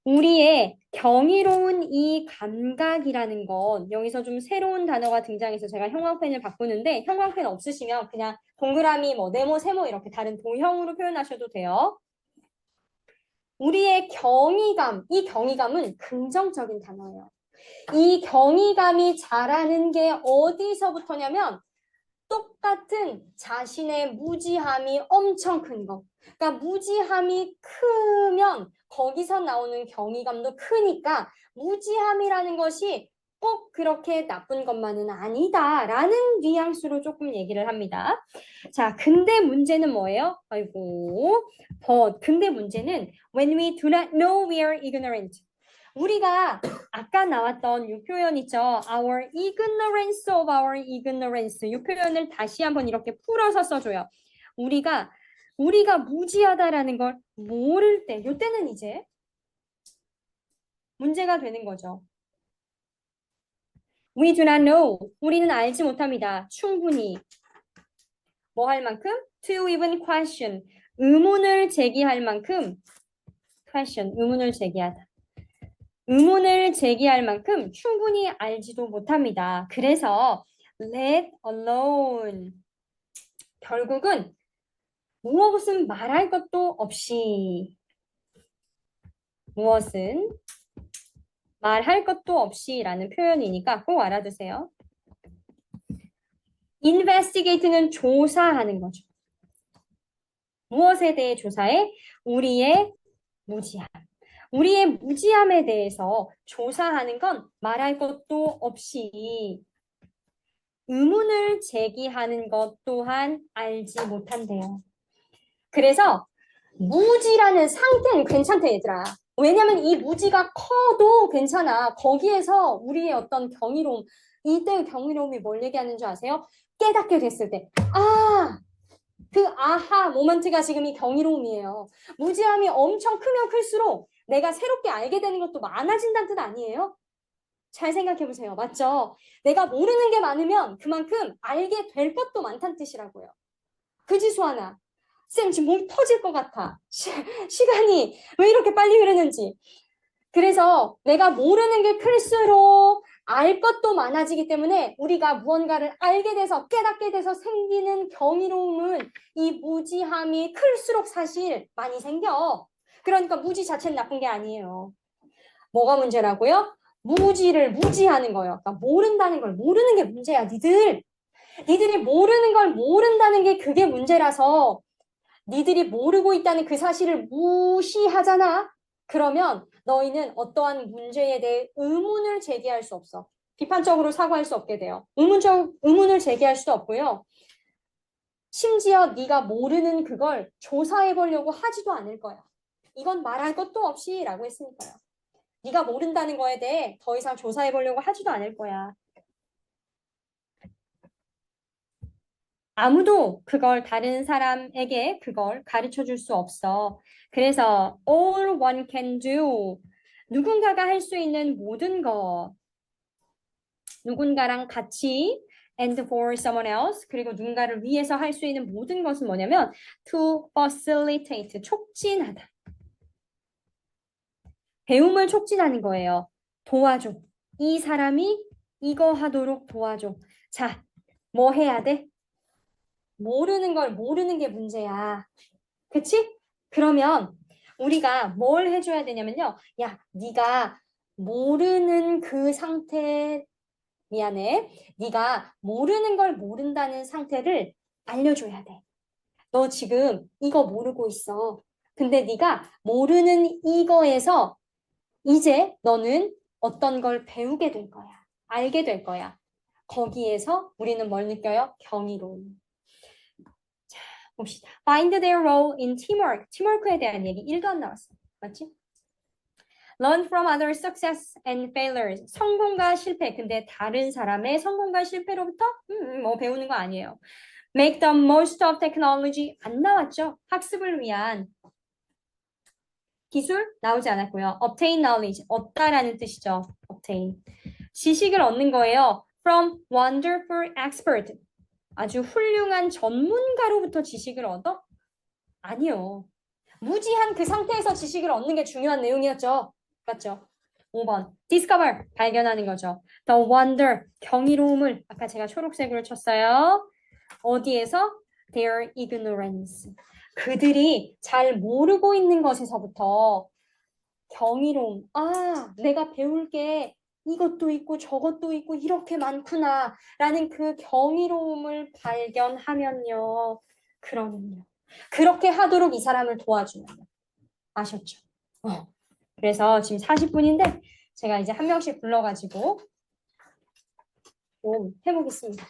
우리의 경이로운 이 감각이라는 건 여기서 좀 새로운 단어가 등장해서 제가 형광펜을 바꾸는데 형광펜 없으시면 그냥 동그라미, 네모, 세모 이렇게 다른 도형으로 표현하셔도 돼요. 우리의 경이감, 이 경이감은 긍정적인 단어예요. 이 경이감이 자라는 게 어디서부터냐면 똑같은 자신의 무지함이 엄청 큰 거. 그러니까 무지함이 크면 거기서 나오는 경이감도 크니까 무지함이라는 것이 꼭 그렇게 나쁜 것만은 아니다라는 뉘앙스로 조금 얘기를 합니다. 자, 근데 문제는 뭐예요? 아이고, 근데 문제는 when we do not know we are ignorant. 우리가 아까 나왔던 이 표현 있죠. Our ignorance of our ignorance. 이 표현을 다시 한번 이렇게 풀어서 써줘요. 우리가 무지하다라는 걸 모를 때, 이때는 이제 문제가 되는 거죠. We do not know. 우리는 알지 못합니다. 충분히. 뭐 할 만큼? To even question. 의문을 제기할 만큼 question. 의문을 제기하다. 의문을 제기할 만큼 충분히 알지도 못합니다. 그래서 let alone. 결국은 무엇은 말할 것도 없이 무엇은 말할 것도 없이라는 표현이니까 꼭 알아두세요. investigate는 조사하는 거죠. 무엇에 대해 조사해? 우리의 무지함. 우리의 무지함에 대해서 조사하는 건 말할 것도 없이 의문을 제기하는 것 또한 알지 못한대요. 그래서 무지라는 상태는 괜찮대, 얘들아. 왜냐면 이 무지가 커도 괜찮아. 거기에서 우리의 어떤 경이로움, 이때의 경이로움이 뭘 얘기하는 줄 아세요? 깨닫게 됐을 때, 아, 그 아하 모먼트가 지금 이 경이로움이에요. 무지함이 엄청 크면 클수록 내가 새롭게 알게 되는 것도 많아진다는 뜻 아니에요? 잘 생각해 보세요. 맞죠? 내가 모르는 게 많으면 그만큼 알게 될 것도 많다는 뜻이라고요. 그지, 수아나? 쌤, 지금 몸이 터질 것 같아. 시간이 왜 이렇게 빨리 흐르는지. 그래서 내가 모르는 게 클수록 알 것도 많아지기 때문에 우리가 무언가를 알게 돼서 깨닫게 돼서 생기는 경이로움은 이 무지함이 클수록 사실 많이 생겨. 그러니까 무지 자체는 나쁜 게 아니에요. 뭐가 문제라고요? 무지를 무지하는 거예요. 그러니까 모른다는 걸 모르는 게 문제야. 니들이 모르는 걸 모른다는 게 그게 문제라서 니들이 모르고 있다는 그 사실을 무시하잖아. 그러면 너희는 어떠한 문제에 대해 의문을 제기할 수 없어. 비판적으로 사고할 수 없게 돼요. 의문을 제기할 수도 없고요. 심지어 네가 모르는 그걸 조사해 보려고 하지도 않을 거야. 이건 말할 것도 없이 라고 했으니까요. 네가 모른다는 거에 대해 더 이상 조사해 보려고 하지도 않을 거야. 아무도 그걸 다른 사람에게 그걸 가르쳐 줄 수 없어. 그래서 all one can do. 누군가가 할 수 있는 모든 것. 누군가랑 같이 and for someone else. 그리고 누군가를 위해서 할 수 있는 모든 것은 뭐냐면 to facilitate. 촉진하다. 배움을 촉진하는 거예요. 도와줘. 이 사람이 이거 하도록 도와줘. 자, 뭐 해야 돼? 모르는 걸 모르는 게 문제야. 그치? 그러면 우리가 뭘 해줘야 되냐면요. 야, 네가 모르는 그 상태, 미안해. 네가 모르는 걸 모른다는 상태를 알려줘야 돼. 너 지금 이거 모르고 있어. 근데 네가 모르는 이거에서 이제 너는 어떤 걸 배우게 될 거야. 알게 될 거야. 거기에서 우리는 뭘 느껴요? 경이로움. 자, 봅시다. Find their role in teamwork. 팀워크에 대한 얘기 1도 안 나왔어. 맞지? Learn from other success and failures. 성공과 실패. 근데 다른 사람의 성공과 실패로부터 뭐 배우는 거 아니에요. Make the most of technology. 안 나왔죠? 학습을 위한 기술 나오지 않았고요. Obtain knowledge. 얻다라는 뜻이죠. Obtain. 지식을 얻는 거예요. From wonderful expert. 아주 훌륭한 전문가로부터 지식을 얻어? 아니요. 무지한 그 상태에서 지식을 얻는 게 중요한 내용이었죠. 맞죠? 5번. discover. 발견하는 거죠. The wonder. 경이로움을 아까 제가 초록색으로 쳤어요. 어디에서? Their ignorance. 그들이 잘 모르고 있는 것에서부터 경이로움. 아, 내가 배울 게 이것도 있고 저것도 있고 이렇게 많구나 라는 그 경이로움을 발견하면요. 그러면요. 그렇게 하도록 이 사람을 도와주면요. 아셨죠? 그래서 지금 40분인데 제가 이제 한 명씩 불러가지고 좀 해보겠습니다.